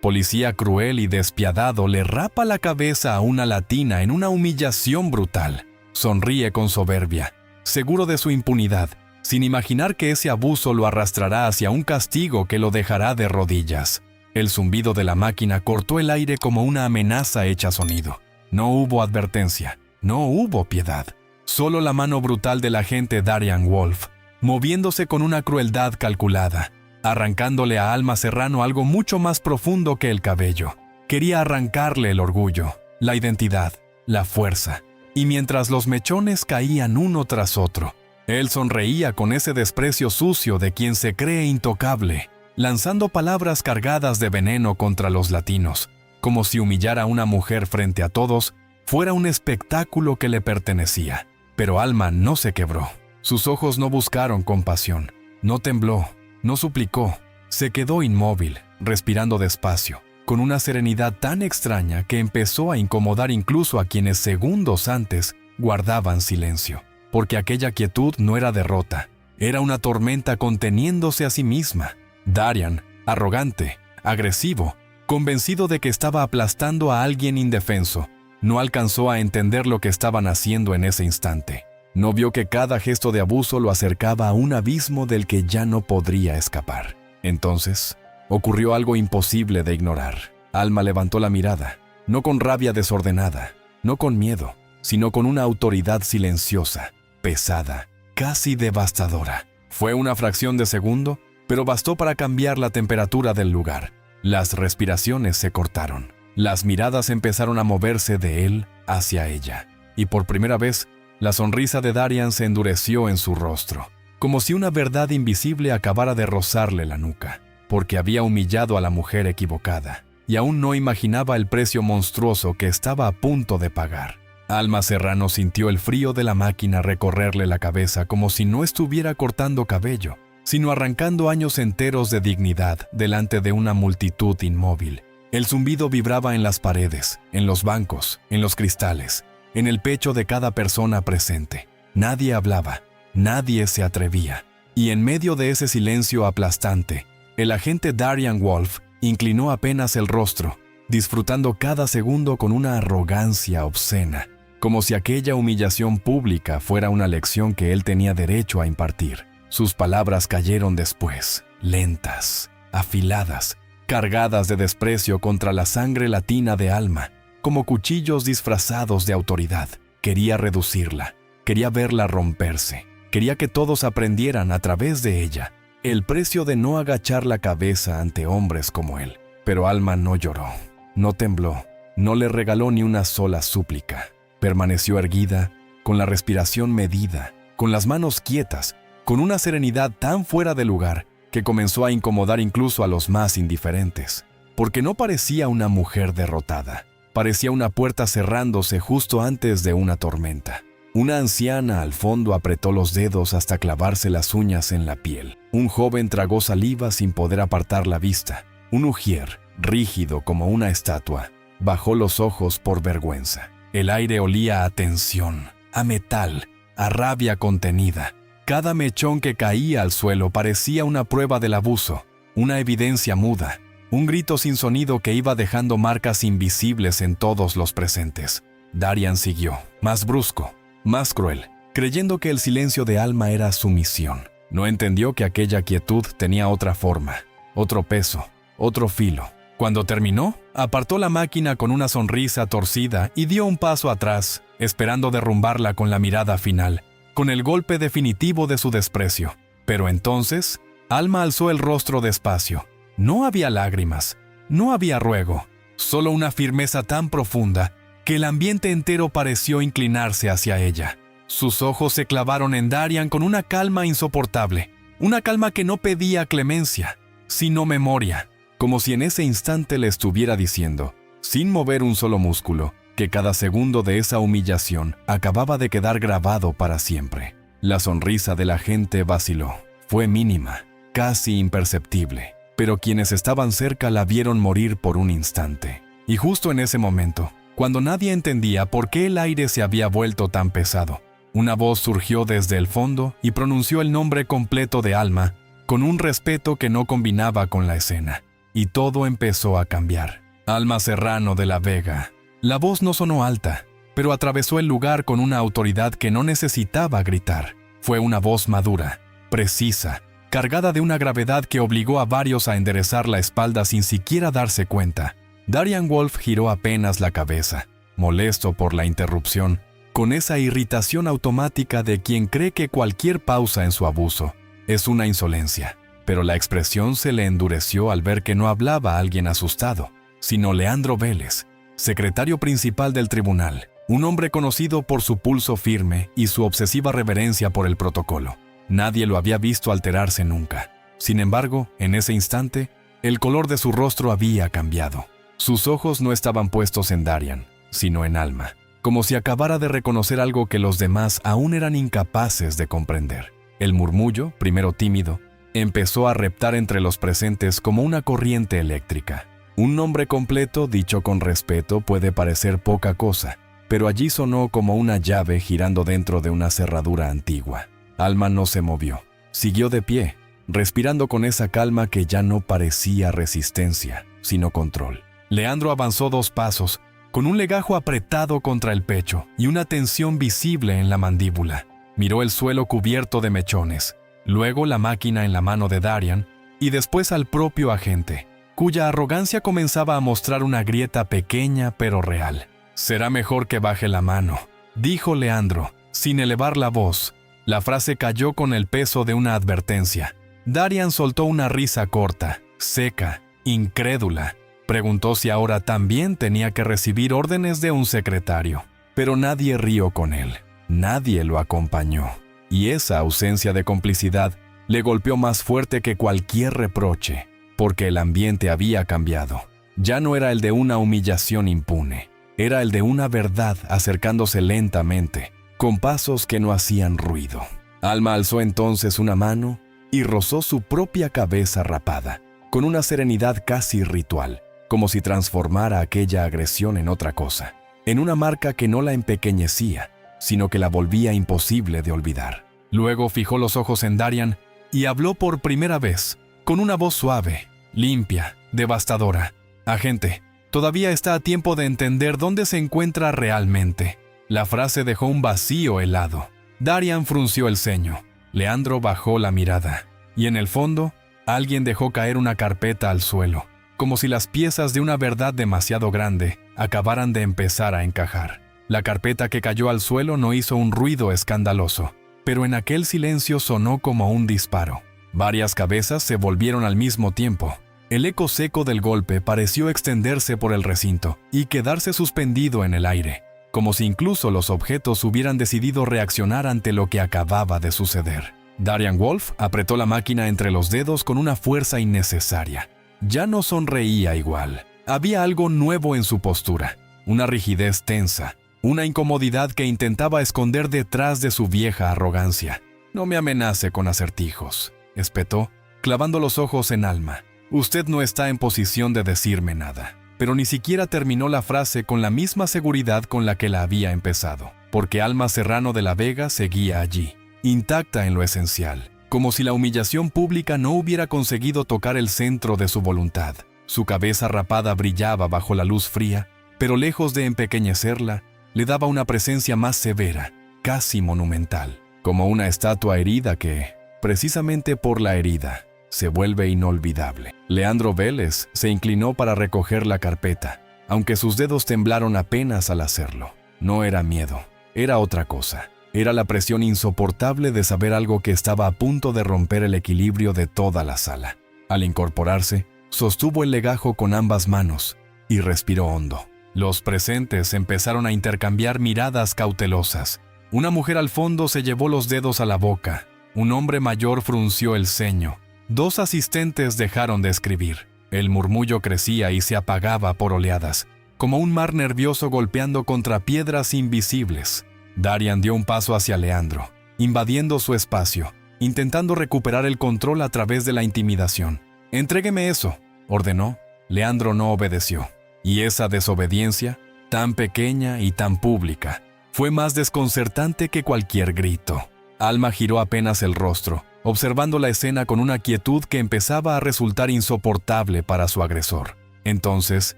Policía cruel y despiadado le rapa la cabeza a una latina en una humillación brutal. Sonríe con soberbia, seguro de su impunidad, sin imaginar que ese abuso lo arrastrará hacia un castigo que lo dejará de rodillas. El zumbido de la máquina cortó el aire como una amenaza hecha sonido. No hubo advertencia, no hubo piedad. Solo la mano brutal del agente Darian Wolf, moviéndose con una crueldad calculada, arrancándole a Alma Serrano algo mucho más profundo que el cabello. Quería arrancarle el orgullo, la identidad, la fuerza. Y mientras los mechones caían uno tras otro, él sonreía con ese desprecio sucio de quien se cree intocable, lanzando palabras cargadas de veneno contra los latinos, como si humillar a una mujer frente a todos fuera un espectáculo que le pertenecía. Pero Alma no se quebró. Sus ojos no buscaron compasión, no tembló, no suplicó. Se quedó inmóvil, respirando despacio, con una serenidad tan extraña que empezó a incomodar incluso a quienes segundos antes guardaban silencio. Porque aquella quietud no era derrota, era una tormenta conteniéndose a sí misma. Darian, arrogante, agresivo, convencido de que estaba aplastando a alguien indefenso, no alcanzó a entender lo que estaban haciendo en ese instante. No vio que cada gesto de abuso lo acercaba a un abismo del que ya no podría escapar. Entonces, ocurrió algo imposible de ignorar. Alma levantó la mirada, no con rabia desordenada, no con miedo, sino con una autoridad silenciosa, pesada, casi devastadora. Fue una fracción de segundo, pero bastó para cambiar la temperatura del lugar. Las respiraciones se cortaron. Las miradas empezaron a moverse de él hacia ella. Y por primera vez, la sonrisa de Darian se endureció en su rostro, como si una verdad invisible acabara de rozarle la nuca, porque había humillado a la mujer equivocada, y aún no imaginaba el precio monstruoso que estaba a punto de pagar. Alma Serrano sintió el frío de la máquina recorrerle la cabeza como si no estuviera cortando cabello, sino arrancando años enteros de dignidad delante de una multitud inmóvil. El zumbido vibraba en las paredes, en los bancos, en los cristales, en el pecho de cada persona presente. Nadie hablaba, nadie se atrevía. Y en medio de ese silencio aplastante, el agente Darian Wolf inclinó apenas el rostro, disfrutando cada segundo con una arrogancia obscena, como si aquella humillación pública fuera una lección que él tenía derecho a impartir. Sus palabras cayeron después, lentas, afiladas, cargadas de desprecio contra la sangre latina de Alma, como cuchillos disfrazados de autoridad. Quería reducirla, quería verla romperse, quería que todos aprendieran a través de ella el precio de no agachar la cabeza ante hombres como él. Pero Alma no lloró, no tembló, no le regaló ni una sola súplica. Permaneció erguida, con la respiración medida, con las manos quietas, con una serenidad tan fuera de lugar que comenzó a incomodar incluso a los más indiferentes, porque no parecía una mujer derrotada, parecía una puerta cerrándose justo antes de una tormenta. Una anciana al fondo apretó los dedos hasta clavarse las uñas en la piel. Un joven tragó saliva sin poder apartar la vista. Un ujier, rígido como una estatua, bajó los ojos por vergüenza. El aire olía a tensión, a metal, a rabia contenida. Cada mechón que caía al suelo parecía una prueba del abuso, una evidencia muda, un grito sin sonido que iba dejando marcas invisibles en todos los presentes. Darian siguió, más brusco, más cruel, creyendo que el silencio de Alma era sumisión. No entendió que aquella quietud tenía otra forma, otro peso, otro filo. Cuando terminó, apartó la máquina con una sonrisa torcida y dio un paso atrás, esperando derrumbarla con la mirada final, con el golpe definitivo de su desprecio. Pero entonces, Alma alzó el rostro despacio. No había lágrimas, no había ruego, solo una firmeza tan profunda que el ambiente entero pareció inclinarse hacia ella. Sus ojos se clavaron en Darian con una calma insoportable, una calma que no pedía clemencia, sino memoria, como si en ese instante le estuviera diciendo, sin mover un solo músculo, que cada segundo de esa humillación acababa de quedar grabado para siempre. La sonrisa de la gente vaciló. Fue mínima, casi imperceptible, pero quienes estaban cerca la vieron morir por un instante. Y justo en ese momento, cuando nadie entendía por qué el aire se había vuelto tan pesado, una voz surgió desde el fondo y pronunció el nombre completo de Alma, con un respeto que no combinaba con la escena. y todo empezó a cambiar. Alma Serrano de la Vega. La voz no sonó alta, pero atravesó el lugar con una autoridad que no necesitaba gritar. Fue una voz madura, precisa, cargada de una gravedad que obligó a varios a enderezar la espalda sin siquiera darse cuenta. Darian Wolf giró apenas la cabeza, molesto por la interrupción, con esa irritación automática de quien cree que cualquier pausa en su abuso es una insolencia. Pero la expresión se le endureció al ver que no hablaba alguien asustado, sino Leandro Vélez, secretario principal del tribunal, un hombre conocido por su pulso firme y su obsesiva reverencia por el protocolo. Nadie lo había visto alterarse nunca. Sin embargo, en ese instante, el color de su rostro había cambiado. Sus ojos no estaban puestos en Darian, sino en Alma, como si acabara de reconocer algo que los demás aún eran incapaces de comprender. El murmullo, primero tímido, empezó a reptar entre los presentes como una corriente eléctrica. Un nombre completo, dicho con respeto, puede parecer poca cosa, pero allí sonó como una llave girando dentro de una cerradura antigua. Alma no se movió. Siguió de pie, respirando con esa calma que ya no parecía resistencia, sino control. Leandro avanzó 2 pasos, con un legajo apretado contra el pecho y una tensión visible en la mandíbula. Miró el suelo cubierto de mechones, luego la máquina en la mano de Darian y después al propio agente, cuya arrogancia comenzaba a mostrar una grieta pequeña pero real. «Será mejor que baje la mano», dijo Leandro, sin elevar la voz. La frase cayó con el peso de una advertencia. Darian soltó una risa corta, seca, incrédula. Preguntó si ahora también tenía que recibir órdenes de un secretario. Pero nadie rió con él. Nadie lo acompañó. Y esa ausencia de complicidad le golpeó más fuerte que cualquier reproche, porque el ambiente había cambiado. Ya no era el de una humillación impune. Era el de una verdad acercándose lentamente, con pasos que no hacían ruido. Alma alzó entonces una mano y rozó su propia cabeza rapada, con una serenidad casi ritual, como si transformara aquella agresión en otra cosa, en una marca que no la empequeñecía, sino que la volvía imposible de olvidar. Luego fijó los ojos en Darian y habló por primera vez, con una voz suave, limpia, devastadora. «Agente, todavía está a tiempo de entender dónde se encuentra realmente». La frase dejó un vacío helado. Darian frunció el ceño. Leandro bajó la mirada. Y en el fondo, alguien dejó caer una carpeta al suelo, como si las piezas de una verdad demasiado grande acabaran de empezar a encajar. La carpeta que cayó al suelo no hizo un ruido escandaloso, pero en aquel silencio sonó como un disparo. Varias cabezas se volvieron al mismo tiempo. El eco seco del golpe pareció extenderse por el recinto y quedarse suspendido en el aire, como si incluso los objetos hubieran decidido reaccionar ante lo que acababa de suceder. Darian Wolf apretó la máquina entre los dedos con una fuerza innecesaria. Ya no sonreía igual. Había algo nuevo en su postura, una rigidez tensa, una incomodidad que intentaba esconder detrás de su vieja arrogancia. «No me amenace con acertijos», espetó, clavando los ojos en Alma. «Usted no está en posición de decirme nada». Pero ni siquiera terminó la frase con la misma seguridad con la que la había empezado, porque Alma Serrano de la Vega seguía allí, intacta en lo esencial, como si la humillación pública no hubiera conseguido tocar el centro de su voluntad. Su cabeza rapada brillaba bajo la luz fría, pero lejos de empequeñecerla, le daba una presencia más severa, casi monumental, como una estatua herida que, precisamente por la herida, se vuelve inolvidable. Leandro Vélez se inclinó para recoger la carpeta, aunque sus dedos temblaron apenas al hacerlo. No era miedo, era otra cosa. Era la presión insoportable de saber algo que estaba a punto de romper el equilibrio de toda la sala. Al incorporarse, sostuvo el legajo con ambas manos y respiró hondo. Los presentes empezaron a intercambiar miradas cautelosas. Una mujer al fondo se llevó los dedos a la boca. Un hombre mayor frunció el ceño. 2 asistentes dejaron de escribir. El murmullo crecía y se apagaba por oleadas, como un mar nervioso golpeando contra piedras invisibles. Darian dio un paso hacia Leandro, invadiendo su espacio, intentando recuperar el control a través de la intimidación. «Entrégueme eso», ordenó. Leandro no obedeció. Y esa desobediencia, tan pequeña y tan pública, fue más desconcertante que cualquier grito. Alma giró apenas el rostro, observando la escena con una quietud que empezaba a resultar insoportable para su agresor. Entonces,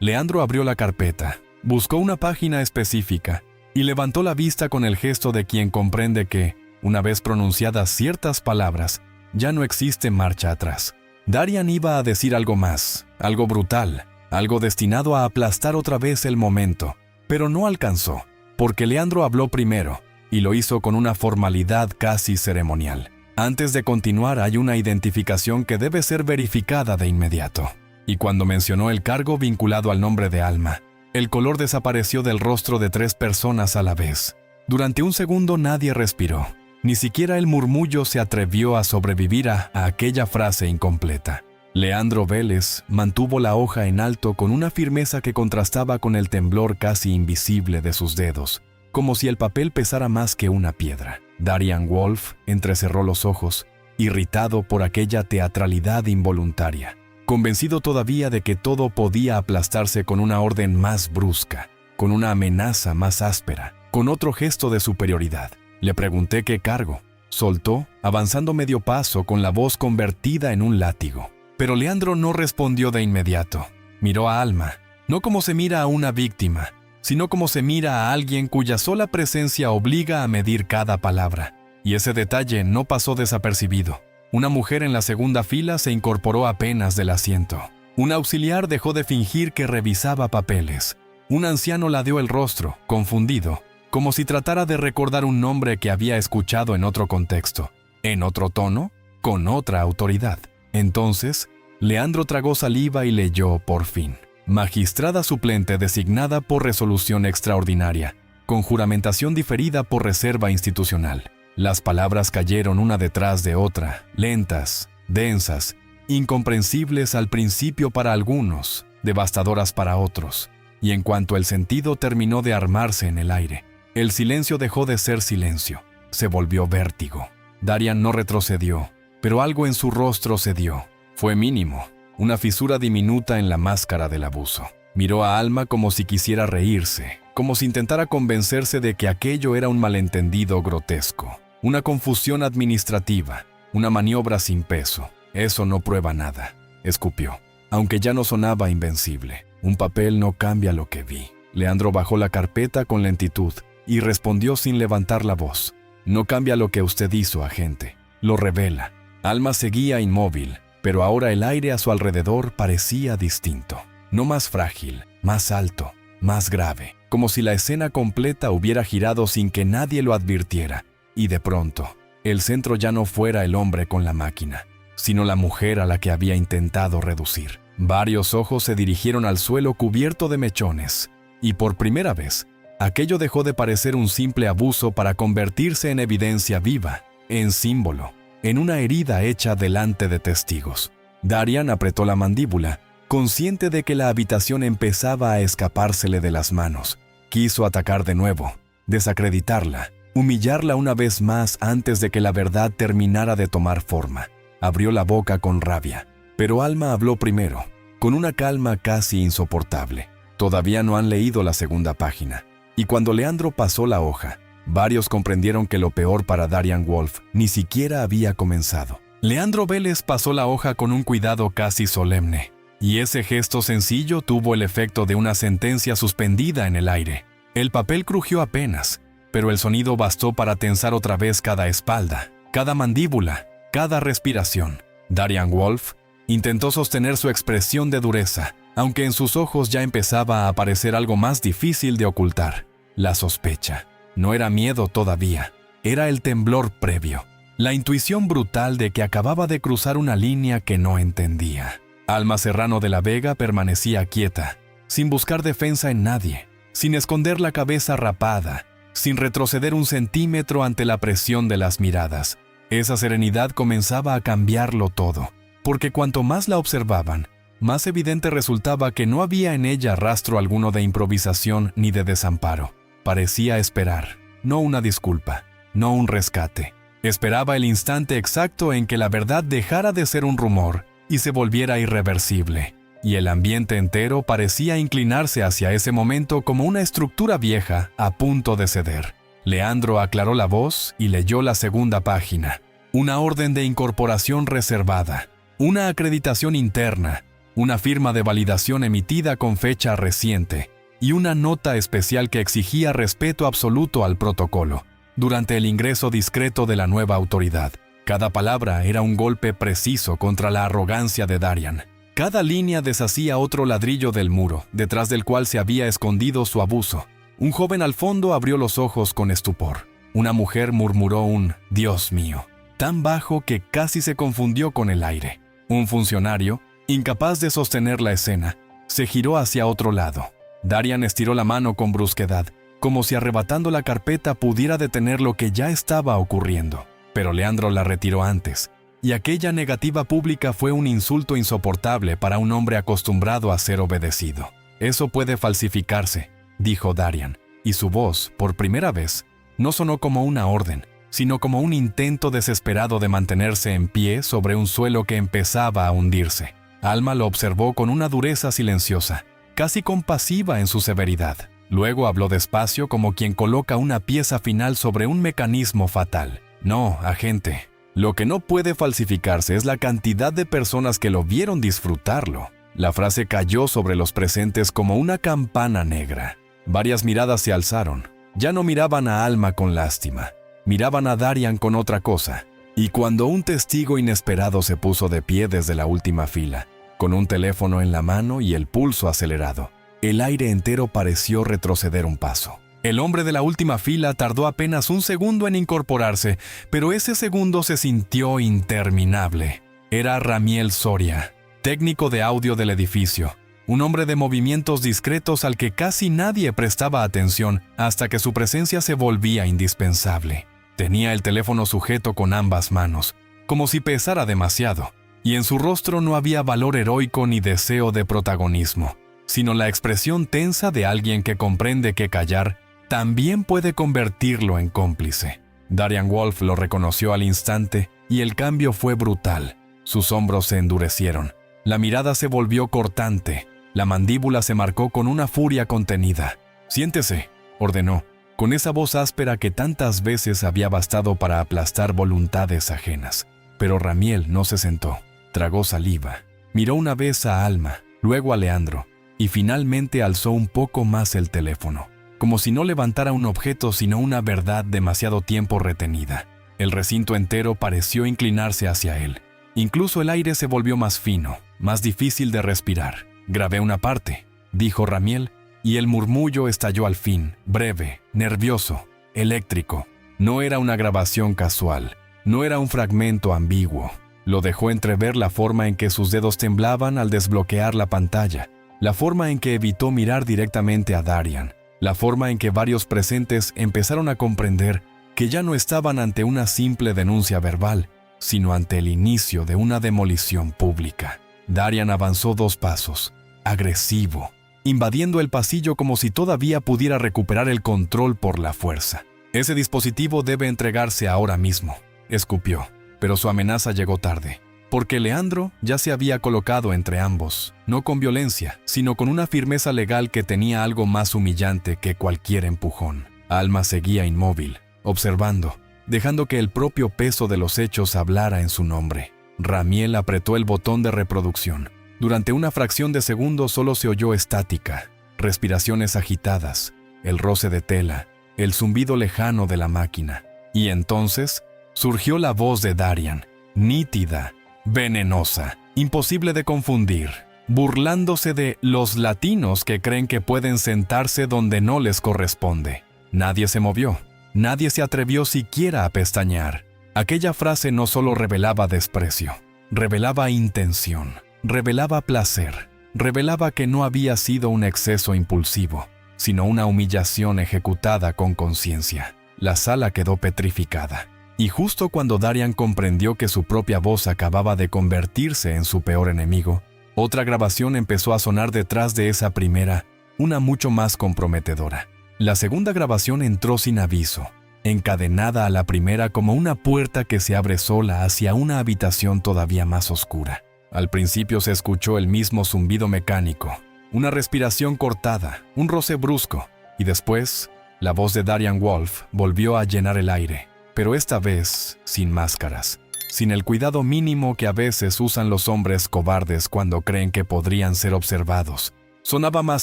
Leandro abrió la carpeta, buscó una página específica y levantó la vista con el gesto de quien comprende que, una vez pronunciadas ciertas palabras, ya no existe marcha atrás. Darian iba a decir algo más, algo brutal, algo destinado a aplastar otra vez el momento, pero no alcanzó, porque Leandro habló primero, y lo hizo con una formalidad casi ceremonial. Antes de continuar hay una identificación que debe ser verificada de inmediato. Y cuando mencionó el cargo vinculado al nombre de Alma, el color desapareció del rostro de 3 personas a la vez. Durante un segundo nadie respiró. Ni siquiera el murmullo se atrevió a sobrevivir a aquella frase incompleta. Leandro Vélez mantuvo la hoja en alto con una firmeza que contrastaba con el temblor casi invisible de sus dedos, como si el papel pesara más que una piedra. Darian Wolf entrecerró los ojos, irritado por aquella teatralidad involuntaria, convencido todavía de que todo podía aplastarse con una orden más brusca, con una amenaza más áspera, con otro gesto de superioridad. Le pregunté qué cargo. Soltó, avanzando medio paso con la voz convertida en un látigo. Pero Leandro no respondió de inmediato. Miró a Alma, no como se mira a una víctima, sino como se mira a alguien cuya sola presencia obliga a medir cada palabra. Y ese detalle no pasó desapercibido. Una mujer en la segunda fila se incorporó apenas del asiento. Un auxiliar dejó de fingir que revisaba papeles. Un anciano ladeó el rostro, confundido, como si tratara de recordar un nombre que había escuchado en otro contexto, en otro tono, con otra autoridad. Entonces, Leandro tragó saliva y leyó por fin: magistrada suplente designada por resolución extraordinaria, con juramentación diferida por reserva institucional. Las palabras cayeron una detrás de otra, lentas, densas, incomprensibles al principio para algunos, devastadoras para otros, y en cuanto el sentido terminó de armarse en el aire, el silencio dejó de ser silencio, se volvió vértigo. Darian no retrocedió, pero algo en su rostro cedió. Fue mínimo, una fisura diminuta en la máscara del abuso. Miró a Alma como si quisiera reírse, como si intentara convencerse de que aquello era un malentendido grotesco, una confusión administrativa, una maniobra sin peso. Eso no prueba nada, escupió, aunque ya no sonaba invencible. Un papel no cambia lo que vi. Leandro bajó la carpeta con lentitud y respondió sin levantar la voz: no cambia lo que usted hizo, agente, lo revela. Alma seguía inmóvil, pero ahora el aire a su alrededor parecía distinto, no más frágil, más alto, más grave, como si la escena completa hubiera girado sin que nadie lo advirtiera, y de pronto, el centro ya no fuera el hombre con la máquina, sino la mujer a la que había intentado reducir. Varios ojos se dirigieron al suelo cubierto de mechones, y por primera vez, aquello dejó de parecer un simple abuso para convertirse en evidencia viva, en símbolo, en una herida hecha delante de testigos. Darian apretó la mandíbula, consciente de que la habitación empezaba a escapársele de las manos. Quiso atacar de nuevo, desacreditarla, humillarla una vez más antes de que la verdad terminara de tomar forma. Abrió la boca con rabia, pero Alma habló primero, con una calma casi insoportable. Todavía no han leído la segunda página. Y cuando Leandro pasó la hoja, varios comprendieron que lo peor para Darian Wolf ni siquiera había comenzado. Leandro Vélez pasó la hoja con un cuidado casi solemne, y ese gesto sencillo tuvo el efecto de una sentencia suspendida en el aire. El papel crujió apenas, pero el sonido bastó para tensar otra vez cada espalda, cada mandíbula, cada respiración. Darian Wolf intentó sostener su expresión de dureza, aunque en sus ojos ya empezaba a aparecer algo más difícil de ocultar: la sospecha. No era miedo todavía, era el temblor previo, la intuición brutal de que acababa de cruzar una línea que no entendía. Alma Serrano de la Vega permanecía quieta, sin buscar defensa en nadie, sin esconder la cabeza rapada, sin retroceder un centímetro ante la presión de las miradas. Esa serenidad comenzaba a cambiarlo todo, porque cuanto más la observaban, más evidente resultaba que no había en ella rastro alguno de improvisación ni de desamparo. Parecía esperar, no una disculpa, no un rescate. Esperaba el instante exacto en que la verdad dejara de ser un rumor y se volviera irreversible, y el ambiente entero parecía inclinarse hacia ese momento como una estructura vieja a punto de ceder. Leandro aclaró la voz y leyó la segunda página. una orden de incorporación reservada, una acreditación interna, una firma de validación emitida con fecha reciente y una nota especial que exigía respeto absoluto al protocolo. Durante el ingreso discreto de la nueva autoridad, cada palabra era un golpe preciso contra la arrogancia de Darian. Cada línea deshacía otro ladrillo del muro, detrás del cual se había escondido su abuso. Un joven al fondo abrió los ojos con estupor. Una mujer murmuró un «Dios mío», tan bajo que casi se confundió con el aire. Un funcionario, incapaz de sostener la escena, se giró hacia otro lado. Darian estiró la mano con brusquedad, como si arrebatando la carpeta pudiera detener lo que ya estaba ocurriendo. Pero Leandro la retiró antes, y aquella negativa pública fue un insulto insoportable para un hombre acostumbrado a ser obedecido. «Eso puede falsificarse», dijo Darian, y su voz, por primera vez, no sonó como una orden, sino como un intento desesperado de mantenerse en pie sobre un suelo que empezaba a hundirse. Alma lo observó con una dureza silenciosa, casi compasiva en su severidad. Luego habló despacio como quien coloca una pieza final sobre un mecanismo fatal. «No, agente. Lo que no puede falsificarse es la cantidad de personas que lo vieron disfrutarlo». La frase cayó sobre los presentes como una campana negra. Varias miradas se alzaron. Ya no miraban a Alma con lástima. Miraban a Darian con otra cosa. Y cuando un testigo inesperado se puso de pie desde la última fila, con un teléfono en la mano y el pulso acelerado, el aire entero pareció retroceder un paso. El hombre de la última fila tardó apenas un segundo en incorporarse, pero ese segundo se sintió interminable. Era Ramiel Soria, técnico de audio del edificio, un hombre de movimientos discretos al que casi nadie prestaba atención hasta que su presencia se volvía indispensable. Tenía el teléfono sujeto con ambas manos, como si pesara demasiado, y en su rostro no había valor heroico ni deseo de protagonismo, sino la expresión tensa de alguien que comprende que callar también puede convertirlo en cómplice. Darian Wolf lo reconoció al instante y el cambio fue brutal. Sus hombros se endurecieron, la mirada se volvió cortante, la mandíbula se marcó con una furia contenida. «Siéntese», ordenó, con esa voz áspera que tantas veces había bastado para aplastar voluntades ajenas. Pero Ramiel no se sentó, tragó saliva, miró una vez a Alma, luego a Leandro, y finalmente alzó un poco más el teléfono, como si no levantara un objeto sino una verdad demasiado tiempo retenida. El recinto entero pareció inclinarse hacia él. Incluso el aire se volvió más fino, más difícil de respirar. «Grabé una parte», dijo Ramiel, y el murmullo estalló al fin, breve, nervioso, eléctrico. No era una grabación casual, no era un fragmento ambiguo. Lo dejó entrever la forma en que sus dedos temblaban al desbloquear la pantalla, la forma en que evitó mirar directamente a Darian, la forma en que varios presentes empezaron a comprender que ya no estaban ante una simple denuncia verbal, sino ante el inicio de una demolición pública. Darian avanzó 2 pasos, agresivo, invadiendo el pasillo como si todavía pudiera recuperar el control por la fuerza. «Ese dispositivo debe entregarse ahora mismo», escupió, pero su amenaza llegó tarde, porque Leandro ya se había colocado entre ambos, no con violencia, sino con una firmeza legal que tenía algo más humillante que cualquier empujón. Alma seguía inmóvil, observando, dejando que el propio peso de los hechos hablara en su nombre. Ramiel apretó el botón de reproducción. Durante una fracción de segundo solo se oyó estática, respiraciones agitadas, el roce de tela, el zumbido lejano de la máquina. Y entonces surgió la voz de Darian, nítida, venenosa, imposible de confundir, burlándose de los latinos que creen que pueden sentarse donde no les corresponde. Nadie se movió, nadie se atrevió siquiera a pestañear. Aquella frase no solo revelaba desprecio, revelaba intención, revelaba placer, revelaba que no había sido un exceso impulsivo, sino una humillación ejecutada con conciencia. La sala quedó petrificada. Y justo cuando Darian comprendió que su propia voz acababa de convertirse en su peor enemigo, otra grabación empezó a sonar detrás de esa primera, una mucho más comprometedora. La segunda grabación entró sin aviso, encadenada a la primera como una puerta que se abre sola hacia una habitación todavía más oscura. Al principio se escuchó el mismo zumbido mecánico, una respiración cortada, un roce brusco, y después, la voz de Darian Wolf volvió a llenar el aire. pero esta vez sin máscaras, sin el cuidado mínimo que a veces usan los hombres cobardes cuando creen que podrían ser observados. Sonaba más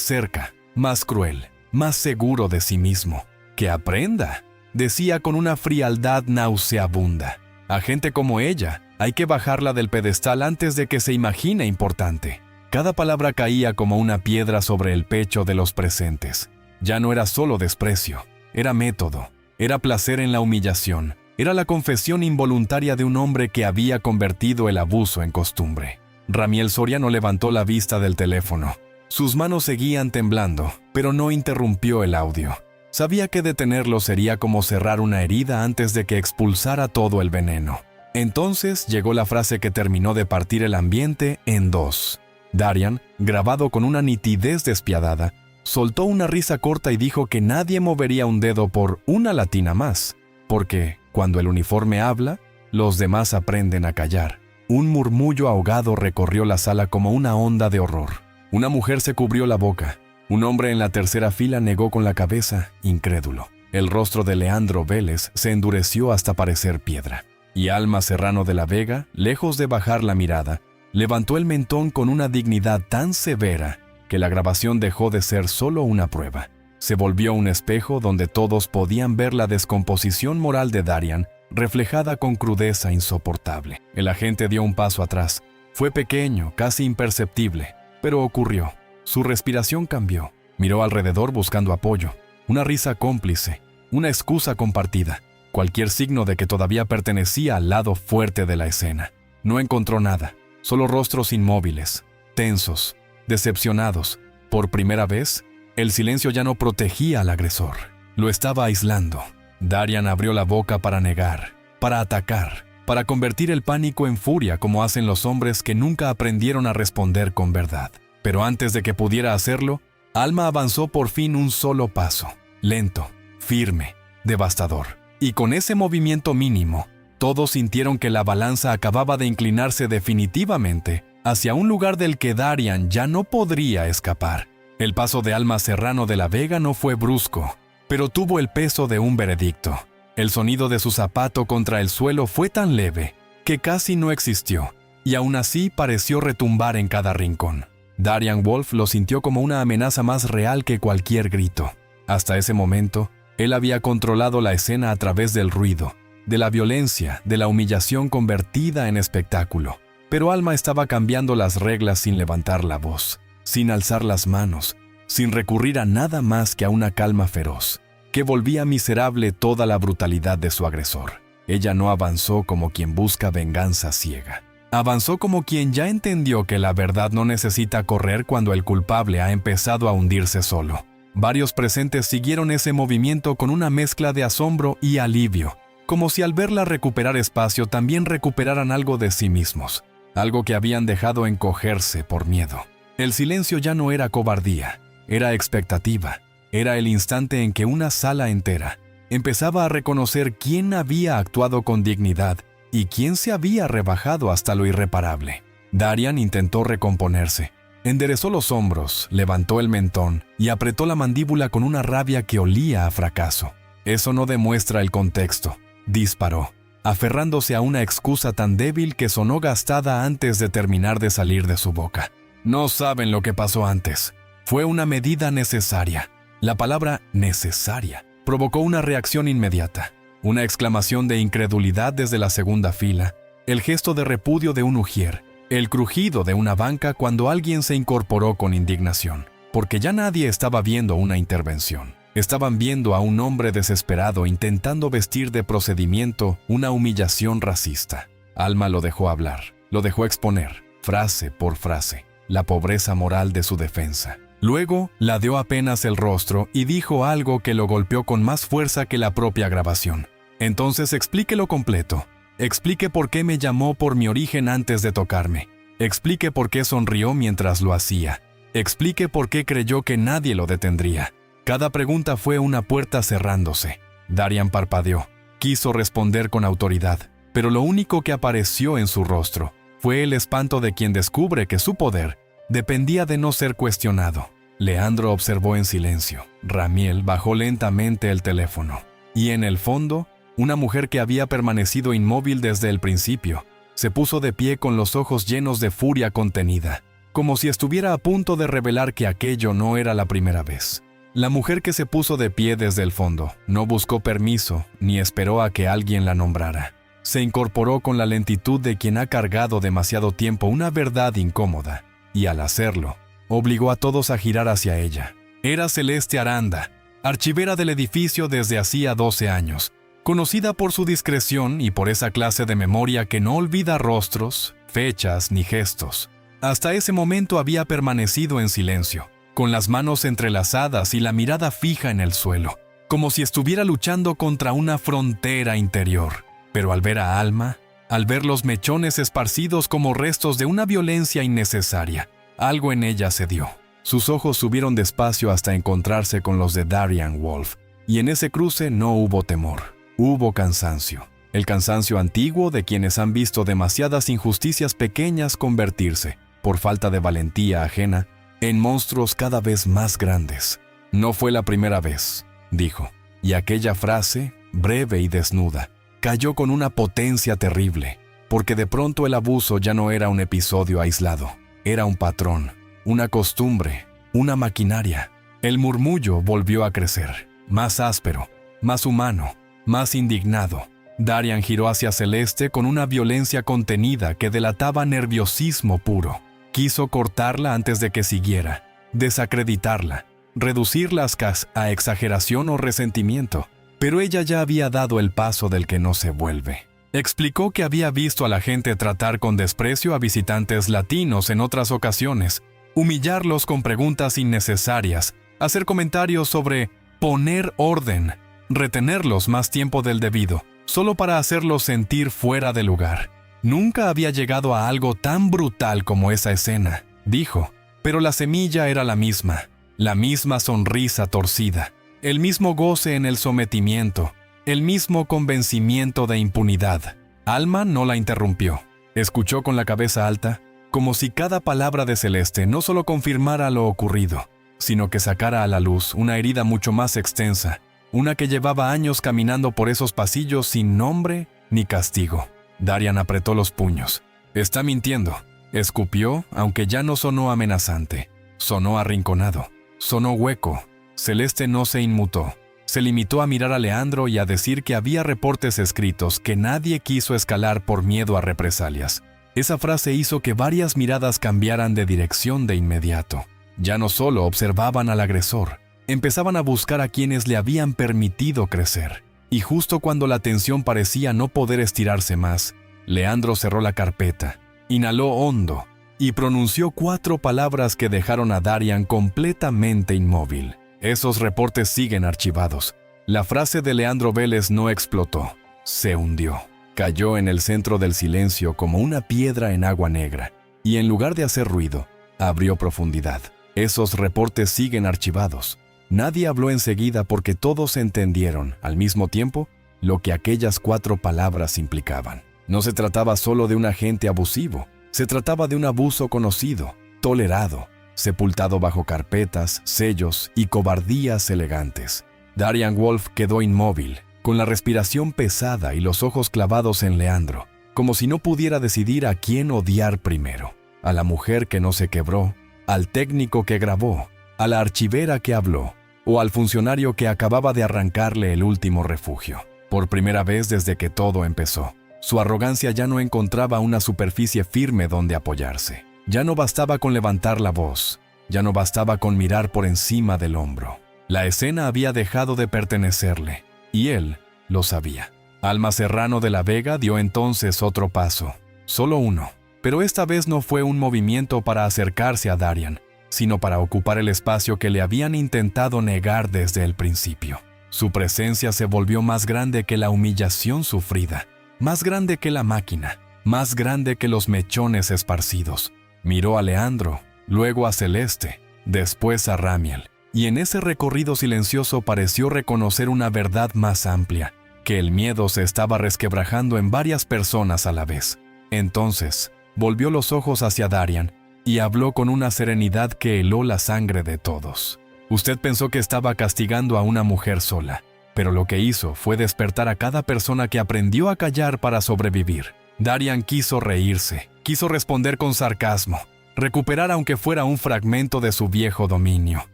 cerca, más cruel, más seguro de sí mismo. «Que aprenda», decía con una frialdad nauseabunda. «A gente como ella, hay que bajarla del pedestal antes de que se imagine importante». Cada palabra caía como una piedra sobre el pecho de los presentes. Ya no era solo desprecio, era método, era placer en la humillación, era la confesión involuntaria de un hombre que había convertido el abuso en costumbre. Ramiel Soriano levantó la vista del teléfono. Sus manos seguían temblando, pero no interrumpió el audio. Sabía que detenerlo sería como cerrar una herida antes de que expulsara todo el veneno. Entonces llegó la frase que terminó de partir el ambiente en dos. Darian, grabado con una nitidez despiadada, soltó una risa corta y dijo que nadie movería un dedo por una latina más, porque, cuando el uniforme habla, los demás aprenden a callar. Un murmullo ahogado recorrió la sala como una onda de horror. Una mujer se cubrió la boca. Un hombre en la tercera fila negó con la cabeza, incrédulo. El rostro de Leandro Vélez se endureció hasta parecer piedra. Y Alma Serrano de la Vega, lejos de bajar la mirada, levantó el mentón con una dignidad tan severa que la grabación dejó de ser solo una prueba. Se volvió un espejo donde todos podían ver la descomposición moral de Darian, reflejada con crudeza insoportable. El agente dio un paso atrás. Fue pequeño, casi imperceptible, pero ocurrió. Su respiración cambió. Miró alrededor buscando apoyo, una risa cómplice, una excusa compartida, cualquier signo de que todavía pertenecía al lado fuerte de la escena. No encontró nada. Solo rostros inmóviles, tensos, decepcionados. Por primera vez, el silencio ya no protegía al agresor. Lo estaba aislando. Darian abrió la boca para negar, para atacar, para convertir el pánico en furia como hacen los hombres que nunca aprendieron a responder con verdad. Pero antes de que pudiera hacerlo, Alma avanzó por fin un solo paso, lento, firme, devastador. Y con ese movimiento mínimo, todos sintieron que la balanza acababa de inclinarse definitivamente hacia un lugar del que Darian ya no podría escapar. El paso de Alma Serrano de la Vega no fue brusco, pero tuvo el peso de un veredicto. El sonido de su zapato contra el suelo fue tan leve que casi no existió, y aún así pareció retumbar en cada rincón. Darian Wolf lo sintió como una amenaza más real que cualquier grito. Hasta ese momento, él había controlado la escena a través del ruido, de la violencia, de la humillación convertida en espectáculo. Pero Alma estaba cambiando las reglas sin levantar la voz, sin alzar las manos, sin recurrir a nada más que a una calma feroz, que volvía miserable toda la brutalidad de su agresor. Ella no avanzó como quien busca venganza ciega. Avanzó como quien ya entendió que la verdad no necesita correr cuando el culpable ha empezado a hundirse solo. Varios presentes siguieron ese movimiento con una mezcla de asombro y alivio, como si al verla recuperar espacio también recuperaran algo de sí mismos, algo que habían dejado encogerse por miedo. El silencio ya no era cobardía, era expectativa, era el instante en que una sala entera empezaba a reconocer quién había actuado con dignidad y quién se había rebajado hasta lo irreparable. Darian intentó recomponerse. Enderezó los hombros, levantó el mentón y apretó la mandíbula con una rabia que olía a fracaso. Eso no demuestra el contexto. Disparó, aferrándose a una excusa tan débil que sonó gastada antes de terminar de salir de su boca. No saben lo que pasó antes. Fue una medida necesaria. La palabra necesaria provocó una reacción inmediata. Una exclamación de incredulidad desde la segunda fila, el gesto de repudio de un ujier, el crujido de una banca cuando alguien se incorporó con indignación, porque ya nadie estaba viendo una intervención. Estaban viendo a un hombre desesperado intentando vestir de procedimiento una humillación racista. Alma lo dejó hablar, lo dejó exponer, frase por frase, la pobreza moral de su defensa. Luego, ladeó apenas el rostro y dijo algo que lo golpeó con más fuerza que la propia grabación. Entonces explíquelo completo. Explique por qué me llamó por mi origen antes de tocarme. Explique por qué sonrió mientras lo hacía. Explique por qué creyó que nadie lo detendría. Cada pregunta fue una puerta cerrándose. Darian parpadeó. Quiso responder con autoridad, pero lo único que apareció en su rostro fue el espanto de quien descubre que su poder dependía de no ser cuestionado. Leandro observó en silencio. Ramiel bajó lentamente el teléfono. Y en el fondo, una mujer que había permanecido inmóvil desde el principio. Se puso de pie con los ojos llenos de furia contenida, como si estuviera a punto de revelar que aquello no era la primera vez. La mujer que se puso de pie desde el fondo no buscó permiso ni esperó a que alguien la nombrara. Se incorporó con la lentitud de quien ha cargado demasiado tiempo una verdad incómoda, y al hacerlo, obligó a todos a girar hacia ella. Era Celeste Aranda, archivera del edificio desde hacía 12 años, conocida por su discreción y por esa clase de memoria que no olvida rostros, fechas ni gestos. Hasta ese momento había permanecido en silencio, con las manos entrelazadas y la mirada fija en el suelo, como si estuviera luchando contra una frontera interior. Pero al ver a Alma, al ver los mechones esparcidos como restos de una violencia innecesaria, algo en ella cedió. Sus ojos subieron despacio hasta encontrarse con los de Darian Wolf, y en ese cruce no hubo temor, hubo cansancio. El cansancio antiguo de quienes han visto demasiadas injusticias pequeñas convertirse, por falta de valentía ajena, en monstruos cada vez más grandes. No fue la primera vez, dijo, y aquella frase, breve y desnuda, cayó con una potencia terrible, porque de pronto el abuso ya no era un episodio aislado, era un patrón, una costumbre, una maquinaria. El murmullo volvió a crecer, más áspero, más humano, más indignado. Darian giró hacia Celeste con una violencia contenida que delataba nerviosismo puro. Quiso cortarla antes de que siguiera, desacreditarla, reducirla a exageración o resentimiento, pero ella ya había dado el paso del que no se vuelve. Explicó que había visto a la gente tratar con desprecio a visitantes latinos en otras ocasiones, humillarlos con preguntas innecesarias, hacer comentarios sobre poner orden, retenerlos más tiempo del debido, solo para hacerlos sentir fuera de lugar. Nunca había llegado a algo tan brutal como esa escena, dijo, pero la semilla era la misma sonrisa torcida, el mismo goce en el sometimiento, el mismo convencimiento de impunidad. Alma no la interrumpió. Escuchó con la cabeza alta, como si cada palabra de Celeste no solo confirmara lo ocurrido, sino que sacara a la luz una herida mucho más extensa, una que llevaba años caminando por esos pasillos sin nombre ni castigo. Darian apretó los puños. «Está mintiendo», escupió, aunque ya no sonó amenazante. Sonó arrinconado, sonó hueco. Celeste no se inmutó. Se limitó a mirar a Leandro y a decir que había reportes escritos que nadie quiso escalar por miedo a represalias. Esa frase hizo que varias miradas cambiaran de dirección de inmediato. Ya no solo observaban al agresor, empezaban a buscar a quienes le habían permitido crecer. Y justo cuando la tensión parecía no poder estirarse más, Leandro cerró la carpeta, inhaló hondo y pronunció 4 palabras que dejaron a Darian completamente inmóvil. Esos reportes siguen archivados. La frase de Leandro Vélez no explotó, se hundió. Cayó en el centro del silencio como una piedra en agua negra, y en lugar de hacer ruido, abrió profundidad. Esos reportes siguen archivados. Nadie habló enseguida porque todos entendieron, al mismo tiempo, lo que aquellas 4 palabras implicaban. No se trataba solo de un agente abusivo, se trataba de un abuso conocido, tolerado, sepultado bajo carpetas, sellos y cobardías elegantes. Darian Wolf quedó inmóvil, con la respiración pesada y los ojos clavados en Leandro, como si no pudiera decidir a quién odiar primero. A la mujer que no se quebró, al técnico que grabó, a la archivera que habló, o al funcionario que acababa de arrancarle el último refugio. Por primera vez desde que todo empezó, su arrogancia ya no encontraba una superficie firme donde apoyarse. Ya no bastaba con levantar la voz, ya no bastaba con mirar por encima del hombro. La escena había dejado de pertenecerle, y él lo sabía. Alma Serrano de la Vega dio entonces otro paso, solo uno, pero esta vez no fue un movimiento para acercarse a Darian, sino para ocupar el espacio que le habían intentado negar desde el principio. Su presencia se volvió más grande que la humillación sufrida, más grande que la máquina, más grande que los mechones esparcidos. Miró a Leandro, luego a Celeste, después a Ramiel, y en ese recorrido silencioso pareció reconocer una verdad más amplia, que el miedo se estaba resquebrajando en varias personas a la vez. Entonces, volvió los ojos hacia Darian, y habló con una serenidad que heló la sangre de todos. Usted pensó que estaba castigando a una mujer sola, pero lo que hizo fue despertar a cada persona que aprendió a callar para sobrevivir. Darian quiso reírse, quiso responder con sarcasmo, recuperar aunque fuera un fragmento de su viejo dominio.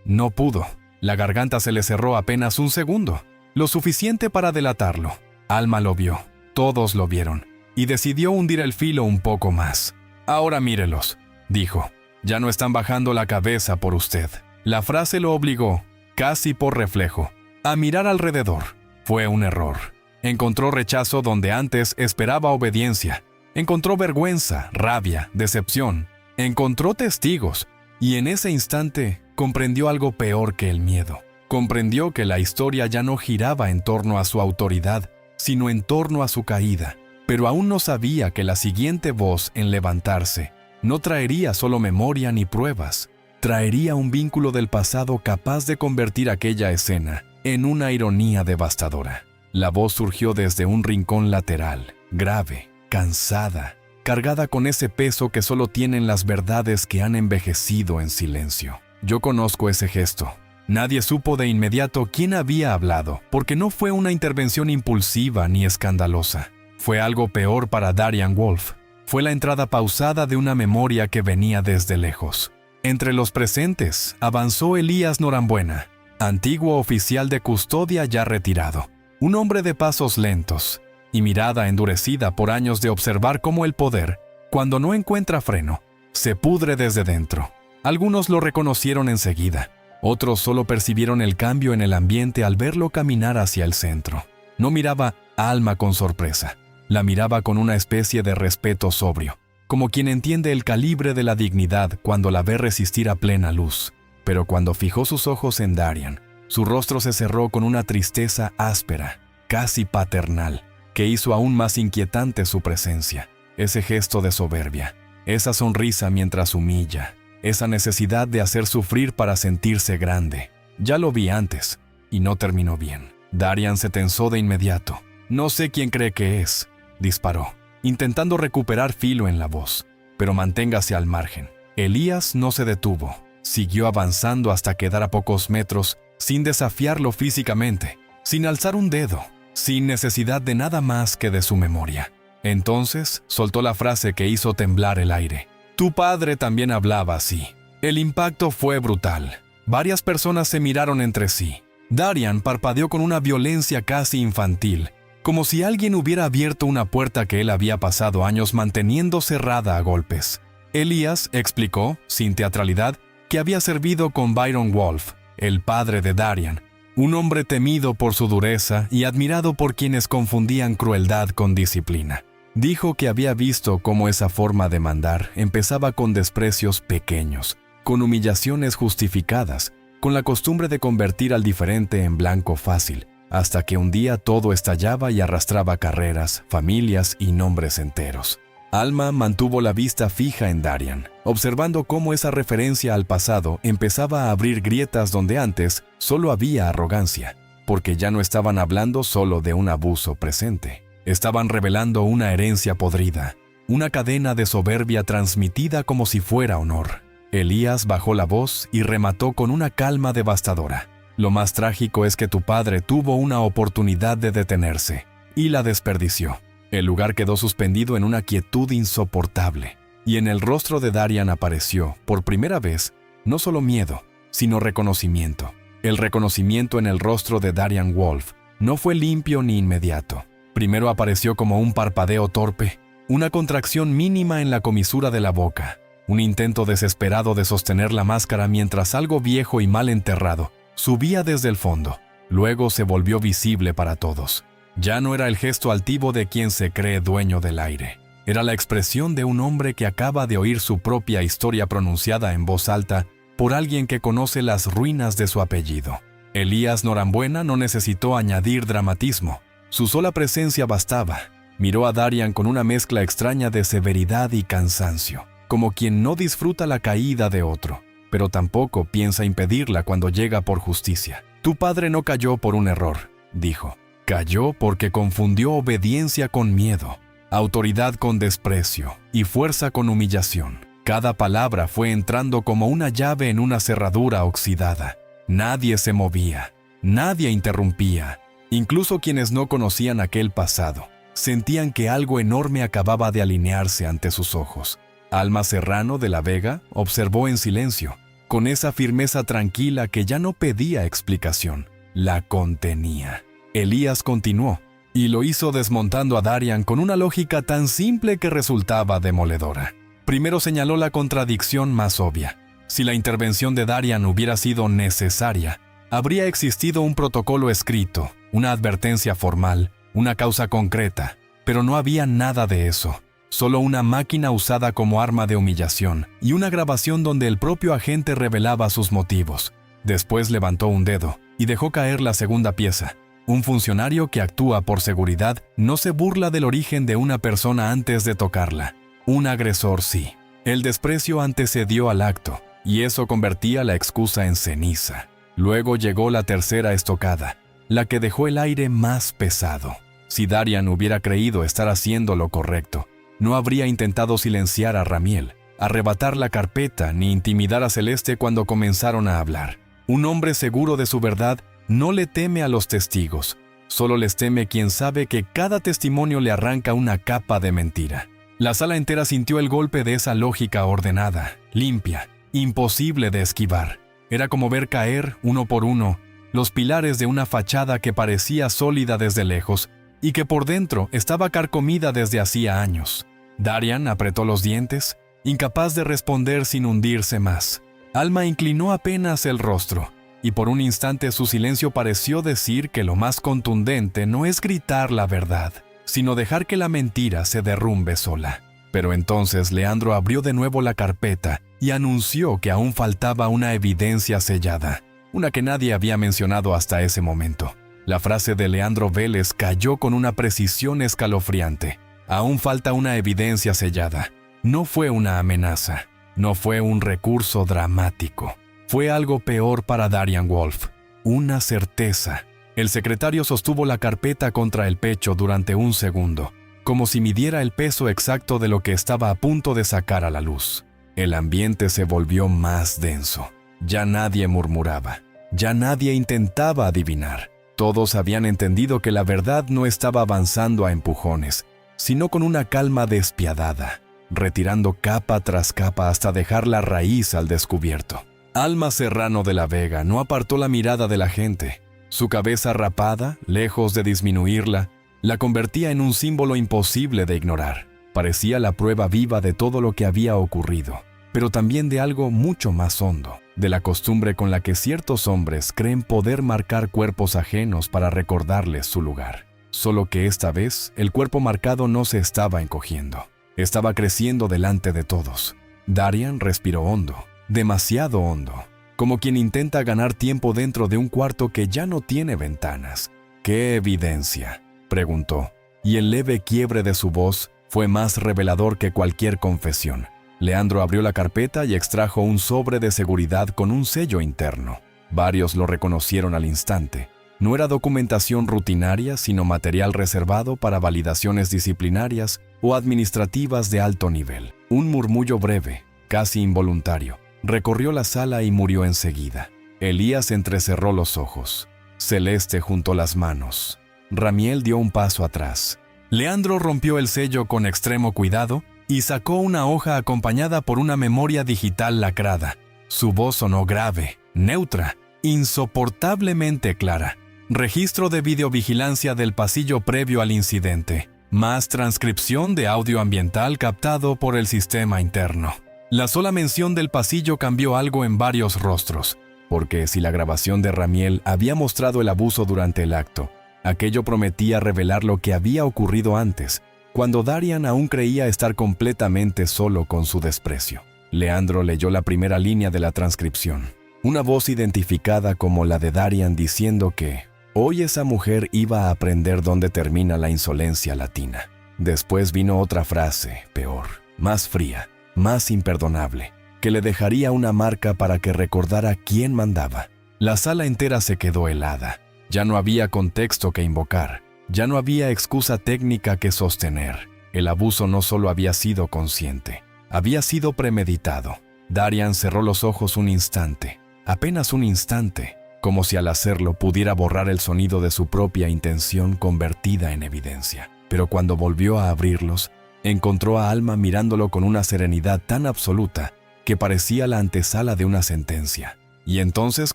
No pudo. La garganta se le cerró apenas un segundo, lo suficiente para delatarlo. Alma lo vio, todos lo vieron, y decidió hundir el filo un poco más. «Ahora mírelos», dijo. «Ya no están bajando la cabeza por usted». La frase lo obligó, casi por reflejo, a mirar alrededor. Fue un error. Encontró rechazo donde antes esperaba obediencia. Encontró vergüenza, rabia, decepción. Encontró testigos. Y en ese instante comprendió algo peor que el miedo. Comprendió que la historia ya no giraba en torno a su autoridad, sino en torno a su caída. Pero aún no sabía que la siguiente voz en levantarse no traería solo memoria ni pruebas. Traería un vínculo del pasado capaz de convertir aquella escena en una ironía devastadora. La voz surgió desde un rincón lateral, grave, cansada, cargada con ese peso que solo tienen las verdades que han envejecido en silencio. Yo conozco ese gesto. Nadie supo de inmediato quién había hablado, porque no fue una intervención impulsiva ni escandalosa. Fue algo peor para Darian Wolf. Fue la entrada pausada de una memoria que venía desde lejos. Entre los presentes avanzó Elías Norambuena, antiguo oficial de custodia ya retirado, un hombre de pasos lentos y mirada endurecida por años de observar cómo el poder, cuando no encuentra freno, se pudre desde dentro. Algunos lo reconocieron enseguida, otros solo percibieron el cambio en el ambiente al verlo caminar hacia el centro. No miraba a Alma con sorpresa, la miraba con una especie de respeto sobrio, como quien entiende el calibre de la dignidad cuando la ve resistir a plena luz. Pero cuando fijó sus ojos en Darian, su rostro se cerró con una tristeza áspera, casi paternal, que hizo aún más inquietante su presencia. Ese gesto de soberbia, esa sonrisa mientras humilla, esa necesidad de hacer sufrir para sentirse grande. Ya lo vi antes, y no terminó bien. Darian se tensó de inmediato. «No sé quién cree que es», disparó, intentando recuperar filo en la voz. «Pero manténgase al margen». Elías no se detuvo. Siguió avanzando hasta quedar a pocos metros, sin desafiarlo físicamente, sin alzar un dedo, sin necesidad de nada más que de su memoria. Entonces soltó la frase que hizo temblar el aire. «Tu padre también hablaba así». El impacto fue brutal. Varias personas se miraron entre sí. Darian parpadeó con una violencia casi infantil, como si alguien hubiera abierto una puerta que él había pasado años manteniendo cerrada a golpes. Elías explicó, sin teatralidad, que había servido con Byron Wolf, el padre de Darian, un hombre temido por su dureza y admirado por quienes confundían crueldad con disciplina. Dijo que había visto cómo esa forma de mandar empezaba con desprecios pequeños, con humillaciones justificadas, con la costumbre de convertir al diferente en blanco fácil, hasta que un día todo estallaba y arrastraba carreras, familias y nombres enteros. Alma mantuvo la vista fija en Darian, observando cómo esa referencia al pasado empezaba a abrir grietas donde antes solo había arrogancia, porque ya no estaban hablando solo de un abuso presente. Estaban revelando una herencia podrida, una cadena de soberbia transmitida como si fuera honor. Elías bajó la voz y remató con una calma devastadora. «Lo más trágico es que tu padre tuvo una oportunidad de detenerse y la desperdició». El lugar quedó suspendido en una quietud insoportable, y en el rostro de Darian apareció, por primera vez, no solo miedo, sino reconocimiento. El reconocimiento en el rostro de Darian Wolf no fue limpio ni inmediato. Primero apareció como un parpadeo torpe, una contracción mínima en la comisura de la boca, un intento desesperado de sostener la máscara mientras algo viejo y mal enterrado subía desde el fondo. Luego se volvió visible para todos. Ya no era el gesto altivo de quien se cree dueño del aire. Era la expresión de un hombre que acaba de oír su propia historia pronunciada en voz alta por alguien que conoce las ruinas de su apellido. Elías Norambuena no necesitó añadir dramatismo. Su sola presencia bastaba. Miró a Darian con una mezcla extraña de severidad y cansancio, como quien no disfruta la caída de otro, pero tampoco piensa impedirla cuando llega por justicia. «Tu padre no cayó por un error», dijo. «Cayó porque confundió obediencia con miedo, autoridad con desprecio y fuerza con humillación. Cada palabra fue entrando como una llave en una cerradura oxidada. Nadie se movía, nadie interrumpía, Incluso quienes no conocían aquel pasado sentían que algo enorme acababa de alinearse ante sus ojos. Alma Serrano de la Vega observó en silencio, con esa firmeza tranquila que ya no pedía explicación, la contenía. Elías continuó, y lo hizo desmontando a Darian con una lógica tan simple que resultaba demoledora. Primero señaló la contradicción más obvia. Si la intervención de Darian hubiera sido necesaria, habría existido un protocolo escrito, una advertencia formal, una causa concreta, pero no había nada de eso. Solo una máquina usada como arma de humillación y una grabación donde el propio agente revelaba sus motivos. Después levantó un dedo y dejó caer la segunda pieza. Un funcionario que actúa por seguridad no se burla del origen de una persona antes de tocarla. Un agresor sí. El desprecio antecedió al acto, y eso convertía la excusa en ceniza. Luego llegó la tercera estocada, la que dejó el aire más pesado. Si Darian hubiera creído estar haciendo lo correcto, no habría intentado silenciar a Ramiel, arrebatar la carpeta ni intimidar a Celeste cuando comenzaron a hablar. Un hombre seguro de su verdad no le teme a los testigos, solo les teme quien sabe que cada testimonio le arranca una capa de mentira. La sala entera sintió el golpe de esa lógica ordenada, limpia, imposible de esquivar. Era como ver caer, uno por uno, los pilares de una fachada que parecía sólida desde lejos y que por dentro estaba carcomida desde hacía años. Darian apretó los dientes, incapaz de responder sin hundirse más. Alma inclinó apenas el rostro, y por un instante su silencio pareció decir que lo más contundente no es gritar la verdad, sino dejar que la mentira se derrumbe sola. Pero entonces Leandro abrió de nuevo la carpeta y anunció que aún faltaba una evidencia sellada, una que nadie había mencionado hasta ese momento. La frase de Leandro Vélez cayó con una precisión escalofriante. Aún falta una evidencia sellada. No fue una amenaza, no fue un recurso dramático. Fue algo peor para Darian Wolf, una certeza. El secretario sostuvo la carpeta contra el pecho durante un segundo, como si midiera el peso exacto de lo que estaba a punto de sacar a la luz. El ambiente se volvió más denso. Ya nadie murmuraba, ya nadie intentaba adivinar. Todos habían entendido que la verdad no estaba avanzando a empujones, sino con una calma despiadada, retirando capa tras capa hasta dejar la raíz al descubierto. Alma Serrano de la Vega no apartó la mirada de la gente. Su cabeza rapada, lejos de disminuirla, la convertía en un símbolo imposible de ignorar. Parecía la prueba viva de todo lo que había ocurrido, pero también de algo mucho más hondo, de la costumbre con la que ciertos hombres creen poder marcar cuerpos ajenos para recordarles su lugar. Solo que esta vez el cuerpo marcado no se estaba encogiendo, estaba creciendo delante de todos. Darian respiró hondo, demasiado hondo, como quien intenta ganar tiempo dentro de un cuarto que ya no tiene ventanas. ¿Qué evidencia?, preguntó, y el leve quiebre de su voz fue más revelador que cualquier confesión. Leandro abrió la carpeta y extrajo un sobre de seguridad con un sello interno. Varios lo reconocieron al instante. No era documentación rutinaria, sino material reservado para validaciones disciplinarias o administrativas de alto nivel. Un murmullo breve, casi involuntario, recorrió la sala y murió enseguida. Elías entrecerró los ojos. Celeste juntó las manos. Ramiel dio un paso atrás. Leandro rompió el sello con extremo cuidado y sacó una hoja acompañada por una memoria digital lacrada. Su voz sonó grave, neutra, insoportablemente clara. Registro de videovigilancia del pasillo previo al incidente, más transcripción de audio ambiental captado por el sistema interno. La sola mención del pasillo cambió algo en varios rostros, porque si la grabación de Ramiel había mostrado el abuso durante el acto, aquello prometía revelar lo que había ocurrido antes, cuando Darian aún creía estar completamente solo con su desprecio. Leandro leyó la primera línea de la transcripción, una voz identificada como la de Darian diciendo que hoy esa mujer iba a aprender dónde termina la insolencia latina. Después vino otra frase, peor, más fría, más imperdonable, que le dejaría una marca para que recordara quién mandaba. La sala entera se quedó helada. Ya no había contexto que invocar, ya no había excusa técnica que sostener. El abuso no solo había sido consciente, había sido premeditado. Darian cerró los ojos un instante, apenas un instante, como si al hacerlo pudiera borrar el sonido de su propia intención convertida en evidencia. Pero cuando volvió a abrirlos, encontró a Alma mirándolo con una serenidad tan absoluta que parecía la antesala de una sentencia. Y entonces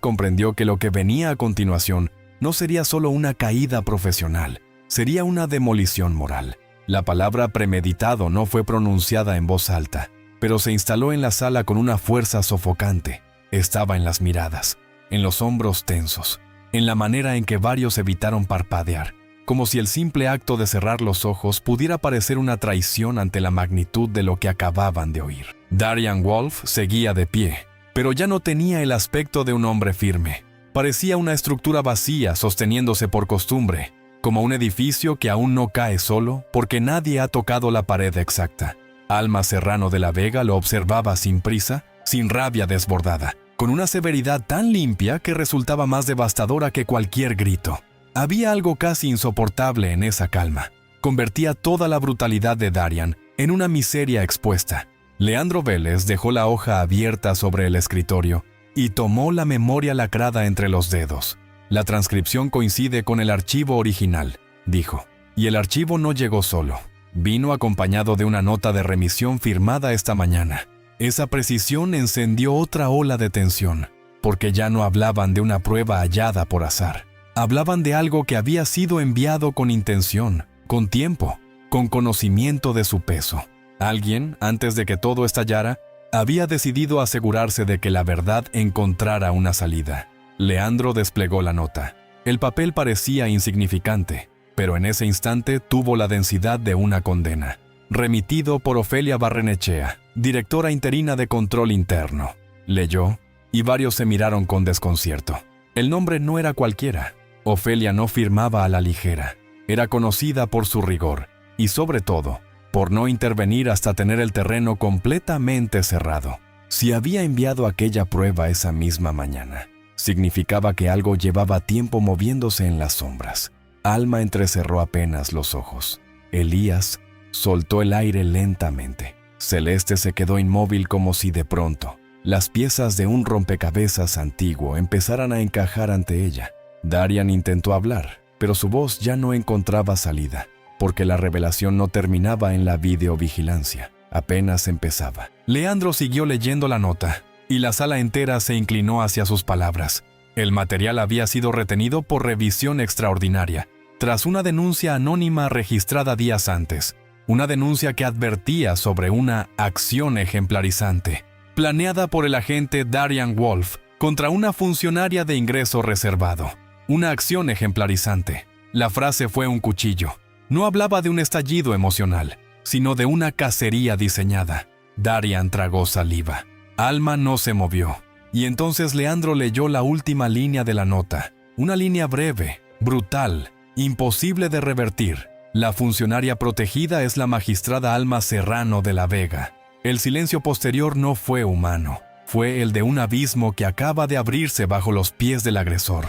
comprendió que lo que venía a continuación no sería solo una caída profesional, sería una demolición moral. La palabra premeditado no fue pronunciada en voz alta, pero se instaló en la sala con una fuerza sofocante. Estaba en las miradas, en los hombros tensos, en la manera en que varios evitaron parpadear, como si el simple acto de cerrar los ojos pudiera parecer una traición ante la magnitud de lo que acababan de oír. Darian Wolf seguía de pie, pero ya no tenía el aspecto de un hombre firme. Parecía una estructura vacía sosteniéndose por costumbre, como un edificio que aún no cae solo porque nadie ha tocado la pared exacta. Alma Serrano de la Vega lo observaba sin prisa, sin rabia desbordada, con una severidad tan limpia que resultaba más devastadora que cualquier grito. Había algo casi insoportable en esa calma. Convertía toda la brutalidad de Darian en una miseria expuesta. Leandro Vélez dejó la hoja abierta sobre el escritorio y tomó la memoria lacrada entre los dedos. La transcripción coincide con el archivo original, dijo. Y el archivo no llegó solo. Vino acompañado de una nota de remisión firmada esta mañana. Esa precisión encendió otra ola de tensión, porque ya no hablaban de una prueba hallada por azar. Hablaban de algo que había sido enviado con intención, con tiempo, con conocimiento de su peso. Alguien, antes de que todo estallara, había decidido asegurarse de que la verdad encontrara una salida. Leandro desplegó la nota. El papel parecía insignificante, pero en ese instante tuvo la densidad de una condena. Remitido por Ofelia Barrenechea, directora interina de Control Interno. Leyó, y varios se miraron con desconcierto. El nombre no era cualquiera. Ofelia no firmaba a la ligera. Era conocida por su rigor, y sobre todo, por no intervenir hasta tener el terreno completamente cerrado. Si había enviado aquella prueba esa misma mañana, significaba que algo llevaba tiempo moviéndose en las sombras. Alma entrecerró apenas los ojos. Elías soltó el aire lentamente. Celeste se quedó inmóvil como si de pronto las piezas de un rompecabezas antiguo empezaran a encajar ante ella. Darian intentó hablar, pero su voz ya no encontraba salida, porque la revelación no terminaba en la videovigilancia, apenas empezaba. Leandro siguió leyendo la nota, y la sala entera se inclinó hacia sus palabras. El material había sido retenido por revisión extraordinaria, tras una denuncia anónima registrada días antes. Una denuncia que advertía sobre una acción ejemplarizante, planeada por el agente Darian Wolf contra una funcionaria de ingreso reservado. Una acción ejemplarizante. La frase fue un cuchillo. No hablaba de un estallido emocional, sino de una cacería diseñada. Darian tragó saliva. Alma no se movió. Y entonces Leandro leyó la última línea de la nota. Una línea breve, brutal, imposible de revertir. La funcionaria protegida es la magistrada Alma Serrano de la Vega. El silencio posterior no fue humano. Fue el de un abismo que acaba de abrirse bajo los pies del agresor.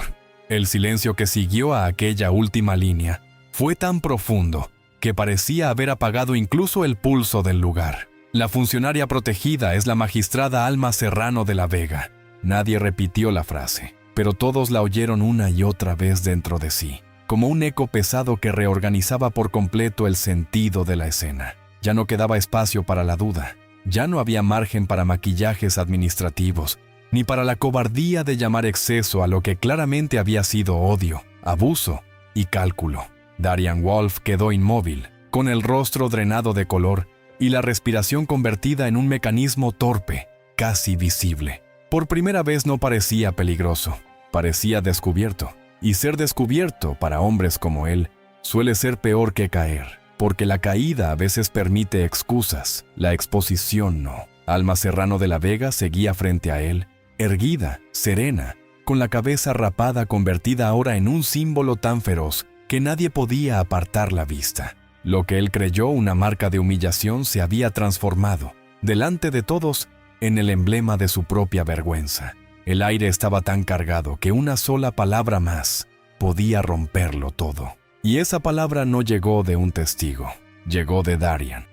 El silencio que siguió a aquella última línea fue tan profundo que parecía haber apagado incluso el pulso del lugar. La funcionaria protegida es la magistrada Alma Serrano de la Vega. Nadie repitió la frase, pero todos la oyeron una y otra vez dentro de sí, como un eco pesado que reorganizaba por completo el sentido de la escena. Ya no quedaba espacio para la duda. Ya no había margen para maquillajes administrativos, ni para la cobardía de llamar exceso a lo que claramente había sido odio, abuso y cálculo. Darian Wolf quedó inmóvil, con el rostro drenado de color y la respiración convertida en un mecanismo torpe, casi visible. Por primera vez no parecía peligroso, parecía descubierto. Y ser descubierto, para hombres como él, suele ser peor que caer, porque la caída a veces permite excusas, la exposición no. Alma Serrano de la Vega seguía frente a él, erguida, serena, con la cabeza rapada convertida ahora en un símbolo tan feroz que nadie podía apartar la vista. Lo que él creyó una marca de humillación se había transformado, delante de todos, en el emblema de su propia vergüenza. El aire estaba tan cargado que una sola palabra más podía romperlo todo. Y esa palabra no llegó de un testigo, llegó de Darian.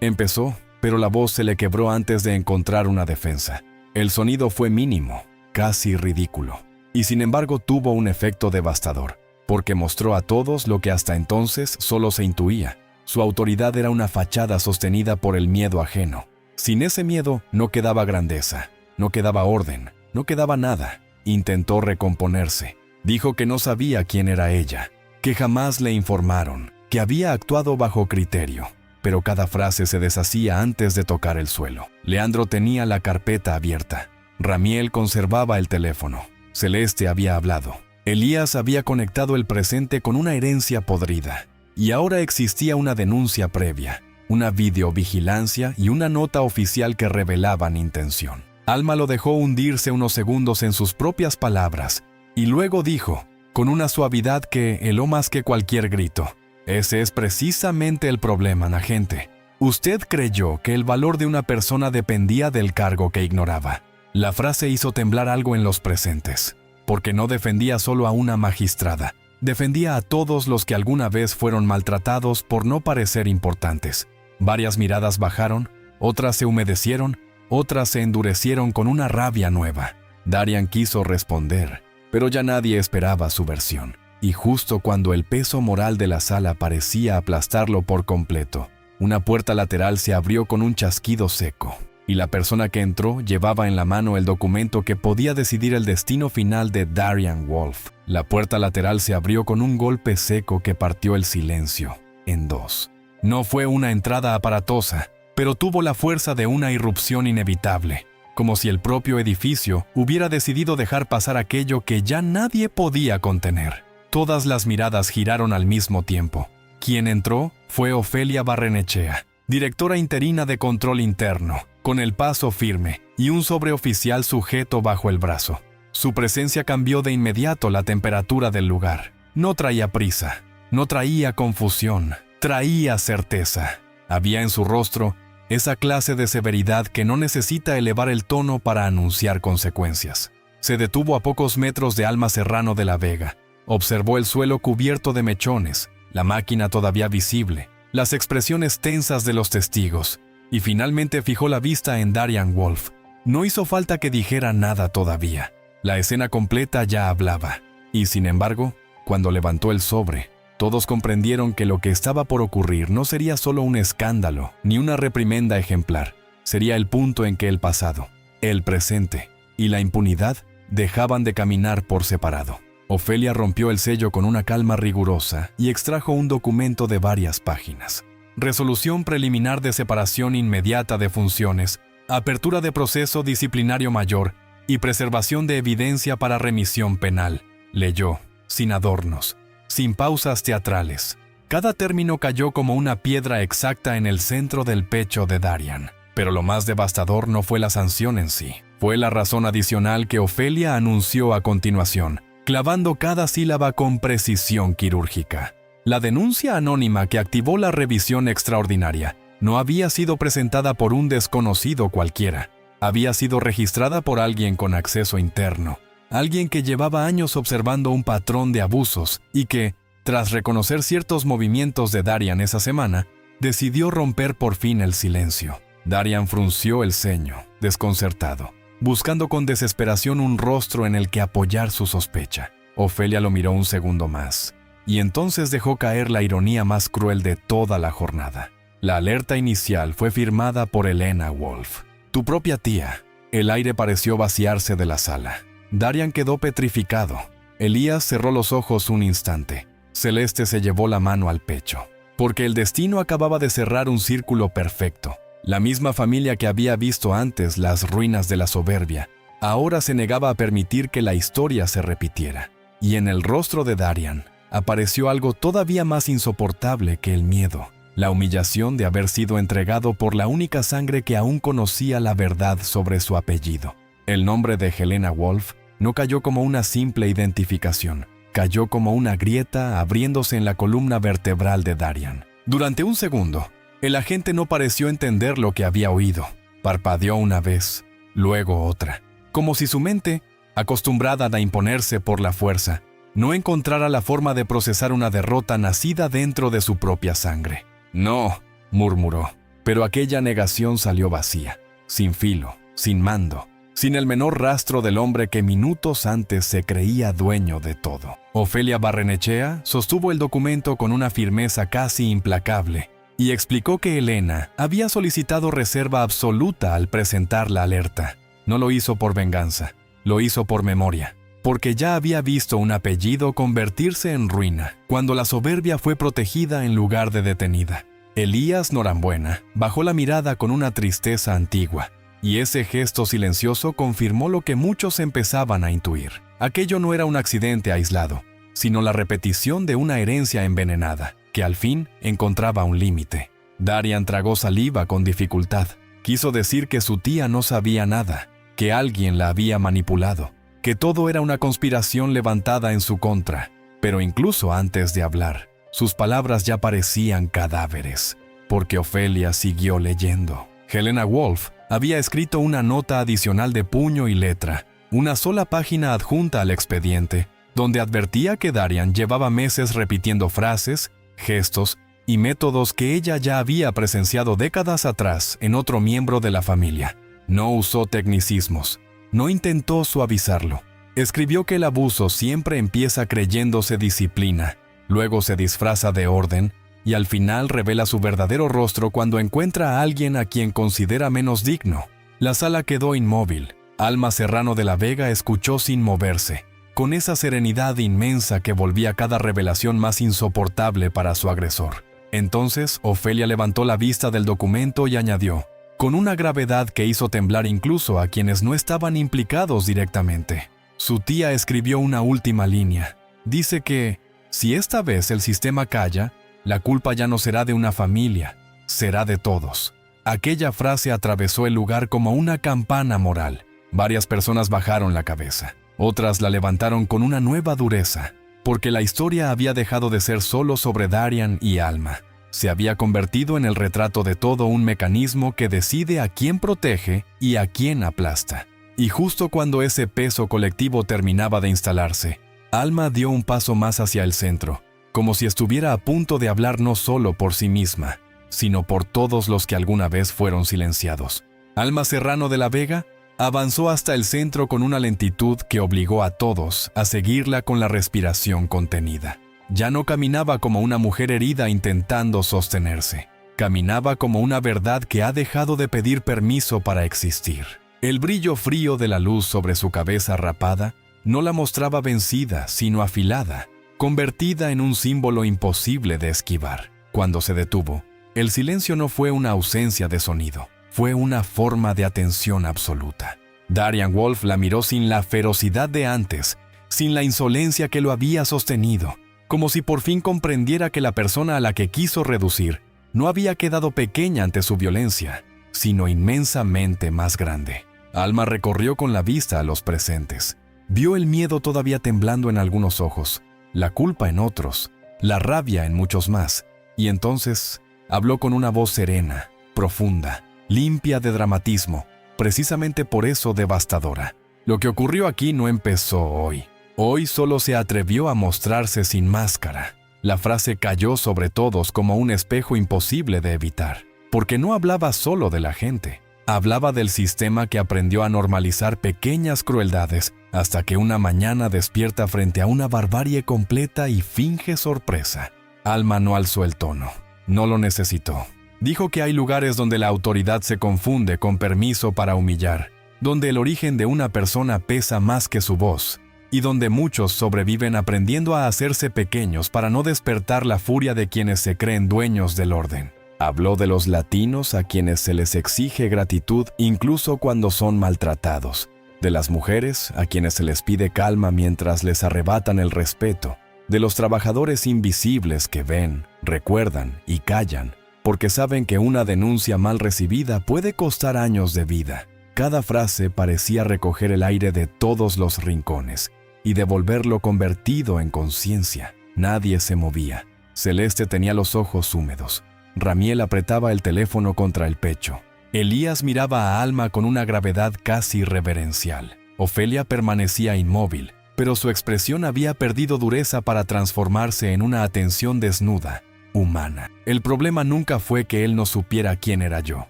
Empezó, pero la voz se le quebró antes de encontrar una defensa. El sonido fue mínimo, casi ridículo. y sin embargo tuvo un efecto devastador, porque mostró a todos lo que hasta entonces solo se intuía. Su autoridad era una fachada sostenida por el miedo ajeno. Sin ese miedo no quedaba grandeza, no quedaba orden, no quedaba nada. Intentó recomponerse. Dijo que no sabía quién era ella, que jamás le informaron, que había actuado bajo criterio. Pero cada frase se deshacía antes de tocar el suelo. Leandro tenía la carpeta abierta. Ramiel conservaba el teléfono. Celeste había hablado. Elías había conectado el presente con una herencia podrida. Y ahora existía una denuncia previa, una videovigilancia y una nota oficial que revelaban intención. Alma lo dejó hundirse unos segundos en sus propias palabras y luego dijo, con una suavidad que heló más que cualquier grito: ese es precisamente el problema, agente. Usted creyó que el valor de una persona dependía del cargo que ignoraba. La frase hizo temblar algo en los presentes, porque no defendía solo a una magistrada, defendía a todos los que alguna vez fueron maltratados por no parecer importantes. Varias miradas bajaron, otras se humedecieron, otras se endurecieron con una rabia nueva. Darian quiso responder, pero ya nadie esperaba su versión. Y justo cuando el peso moral de la sala parecía aplastarlo por completo, una puerta lateral se abrió con un chasquido seco, y la persona que entró llevaba en la mano el documento que podía decidir el destino final de Darian Wolf. La puerta lateral se abrió con un golpe seco que partió el silencio en dos. No fue una entrada aparatosa, pero tuvo la fuerza de una irrupción inevitable, como si el propio edificio hubiera decidido dejar pasar aquello que ya nadie podía contener. Todas las miradas giraron al mismo tiempo. Quien entró fue Ofelia Barrenechea, directora interina de Control Interno, con el paso firme y un sobreoficial sujeto bajo el brazo. Su presencia cambió de inmediato la temperatura del lugar. No traía prisa, no traía confusión, traía certeza. Había en su rostro esa clase de severidad que no necesita elevar el tono para anunciar consecuencias. Se detuvo a pocos metros de Alma Serrano de la Vega. Observó el suelo cubierto de mechones, la máquina todavía visible, las expresiones tensas de los testigos, y finalmente fijó la vista en Darian Wolf. No hizo falta que dijera nada todavía. La escena completa ya hablaba, y sin embargo, cuando levantó el sobre, todos comprendieron que lo que estaba por ocurrir no sería solo un escándalo, ni una reprimenda ejemplar. Sería el punto en que el pasado, el presente y la impunidad dejaban de caminar por separado. Ofelia rompió el sello con una calma rigurosa y extrajo un documento de varias páginas. Resolución preliminar de separación inmediata de funciones, apertura de proceso disciplinario mayor y preservación de evidencia para remisión penal. Leyó, sin adornos, sin pausas teatrales. Cada término cayó como una piedra exacta en el centro del pecho de Darian. Pero lo más devastador no fue la sanción en sí, fue la razón adicional que Ofelia anunció a continuación, clavando cada sílaba con precisión quirúrgica. La denuncia anónima que activó la revisión extraordinaria no había sido presentada por un desconocido cualquiera. Había sido registrada por alguien con acceso interno, alguien que llevaba años observando un patrón de abusos y que, tras reconocer ciertos movimientos de Darian esa semana, decidió romper por fin el silencio. Darian frunció el ceño, desconcertado, buscando con desesperación un rostro en el que apoyar su sospecha. Ofelia lo miró un segundo más, y entonces dejó caer la ironía más cruel de toda la jornada. La alerta inicial fue firmada por Elena Wolf, tu propia tía. El aire pareció vaciarse de la sala. Darian quedó petrificado. Elías cerró los ojos un instante. Celeste se llevó la mano al pecho, porque el destino acababa de cerrar un círculo perfecto. La misma familia que había visto antes las ruinas de la soberbia, ahora se negaba a permitir que la historia se repitiera. Y en el rostro de Darian apareció algo todavía más insoportable que el miedo, la humillación de haber sido entregado por la única sangre que aún conocía la verdad sobre su apellido. El nombre de Helena Wolf no cayó como una simple identificación, cayó como una grieta abriéndose en la columna vertebral de Darian. Durante un segundo, el agente no pareció entender lo que había oído. Parpadeó una vez, luego otra, como si su mente, acostumbrada a imponerse por la fuerza, no encontrara la forma de procesar una derrota nacida dentro de su propia sangre. «No», murmuró, pero aquella negación salió vacía, sin filo, sin mando, sin el menor rastro del hombre que minutos antes se creía dueño de todo. Ofelia Barrenechea sostuvo el documento con una firmeza casi implacable y explicó que Elena había solicitado reserva absoluta al presentar la alerta. No lo hizo por venganza, lo hizo por memoria, porque ya había visto un apellido convertirse en ruina cuando la soberbia fue protegida en lugar de detenida. Elías Norambuena bajó la mirada con una tristeza antigua, y ese gesto silencioso confirmó lo que muchos empezaban a intuir. Aquello no era un accidente aislado, sino la repetición de una herencia envenenada, que al fin encontraba un límite. Darian tragó saliva con dificultad. Quiso decir que su tía no sabía nada, que alguien la había manipulado, que todo era una conspiración levantada en su contra. Pero incluso antes de hablar, sus palabras ya parecían cadáveres, porque Ofelia siguió leyendo. Helena Wolf había escrito una nota adicional de puño y letra, una sola página adjunta al expediente, donde advertía que Darian llevaba meses repitiendo frases, gestos y métodos que ella ya había presenciado décadas atrás en otro miembro de la familia. No usó tecnicismos, no intentó suavizarlo. Escribió que el abuso siempre empieza creyéndose disciplina, luego se disfraza de orden y al final revela su verdadero rostro cuando encuentra a alguien a quien considera menos digno. La sala quedó inmóvil. Alma Serrano de la Vega escuchó sin moverse, con esa serenidad inmensa que volvía cada revelación más insoportable para su agresor. Entonces, Ofelia levantó la vista del documento y añadió, con una gravedad que hizo temblar incluso a quienes no estaban implicados directamente. Su tía escribió una última línea. Dice que, si esta vez el sistema calla, la culpa ya no será de una familia, será de todos. Aquella frase atravesó el lugar como una campana moral. Varias personas bajaron la cabeza. Otras la levantaron con una nueva dureza, porque la historia había dejado de ser solo sobre Darian y Alma. Se había convertido en el retrato de todo un mecanismo que decide a quién protege y a quién aplasta. Y justo cuando ese peso colectivo terminaba de instalarse, Alma dio un paso más hacia el centro, como si estuviera a punto de hablar no solo por sí misma, sino por todos los que alguna vez fueron silenciados. Alma Serrano de la Vega avanzó hasta el centro con una lentitud que obligó a todos a seguirla con la respiración contenida. Ya no caminaba como una mujer herida intentando sostenerse. Caminaba como una verdad que ha dejado de pedir permiso para existir. El brillo frío de la luz sobre su cabeza rapada no la mostraba vencida, sino afilada, convertida en un símbolo imposible de esquivar. Cuando se detuvo, el silencio no fue una ausencia de sonido, fue una forma de atención absoluta. Darian Wolf la miró sin la ferocidad de antes, sin la insolencia que lo había sostenido, como si por fin comprendiera que la persona a la que quiso reducir no había quedado pequeña ante su violencia, sino inmensamente más grande. Alma recorrió con la vista a los presentes. Vio el miedo todavía temblando en algunos ojos, la culpa en otros, la rabia en muchos más, y entonces habló con una voz serena, profunda, limpia de dramatismo, precisamente por eso devastadora. Lo que ocurrió aquí no empezó hoy. Hoy solo se atrevió a mostrarse sin máscara. La frase cayó sobre todos como un espejo imposible de evitar, porque no hablaba solo de la gente. Hablaba del sistema que aprendió a normalizar pequeñas crueldades hasta que una mañana despierta frente a una barbarie completa y finge sorpresa. Alma no alzó el tono. No lo necesitó. Dijo que hay lugares donde la autoridad se confunde con permiso para humillar, donde el origen de una persona pesa más que su voz, y donde muchos sobreviven aprendiendo a hacerse pequeños para no despertar la furia de quienes se creen dueños del orden. Habló de los latinos a quienes se les exige gratitud incluso cuando son maltratados, de las mujeres a quienes se les pide calma mientras les arrebatan el respeto, de los trabajadores invisibles que ven, recuerdan y callan, porque saben que una denuncia mal recibida puede costar años de vida. Cada frase parecía recoger el aire de todos los rincones y devolverlo convertido en conciencia. Nadie se movía. Celeste tenía los ojos húmedos. Ramiel apretaba el teléfono contra el pecho. Elías miraba a Alma con una gravedad casi reverencial. Ofelia permanecía inmóvil, pero su expresión había perdido dureza para transformarse en una atención desnuda, humana. El problema nunca fue que él no supiera quién era yo,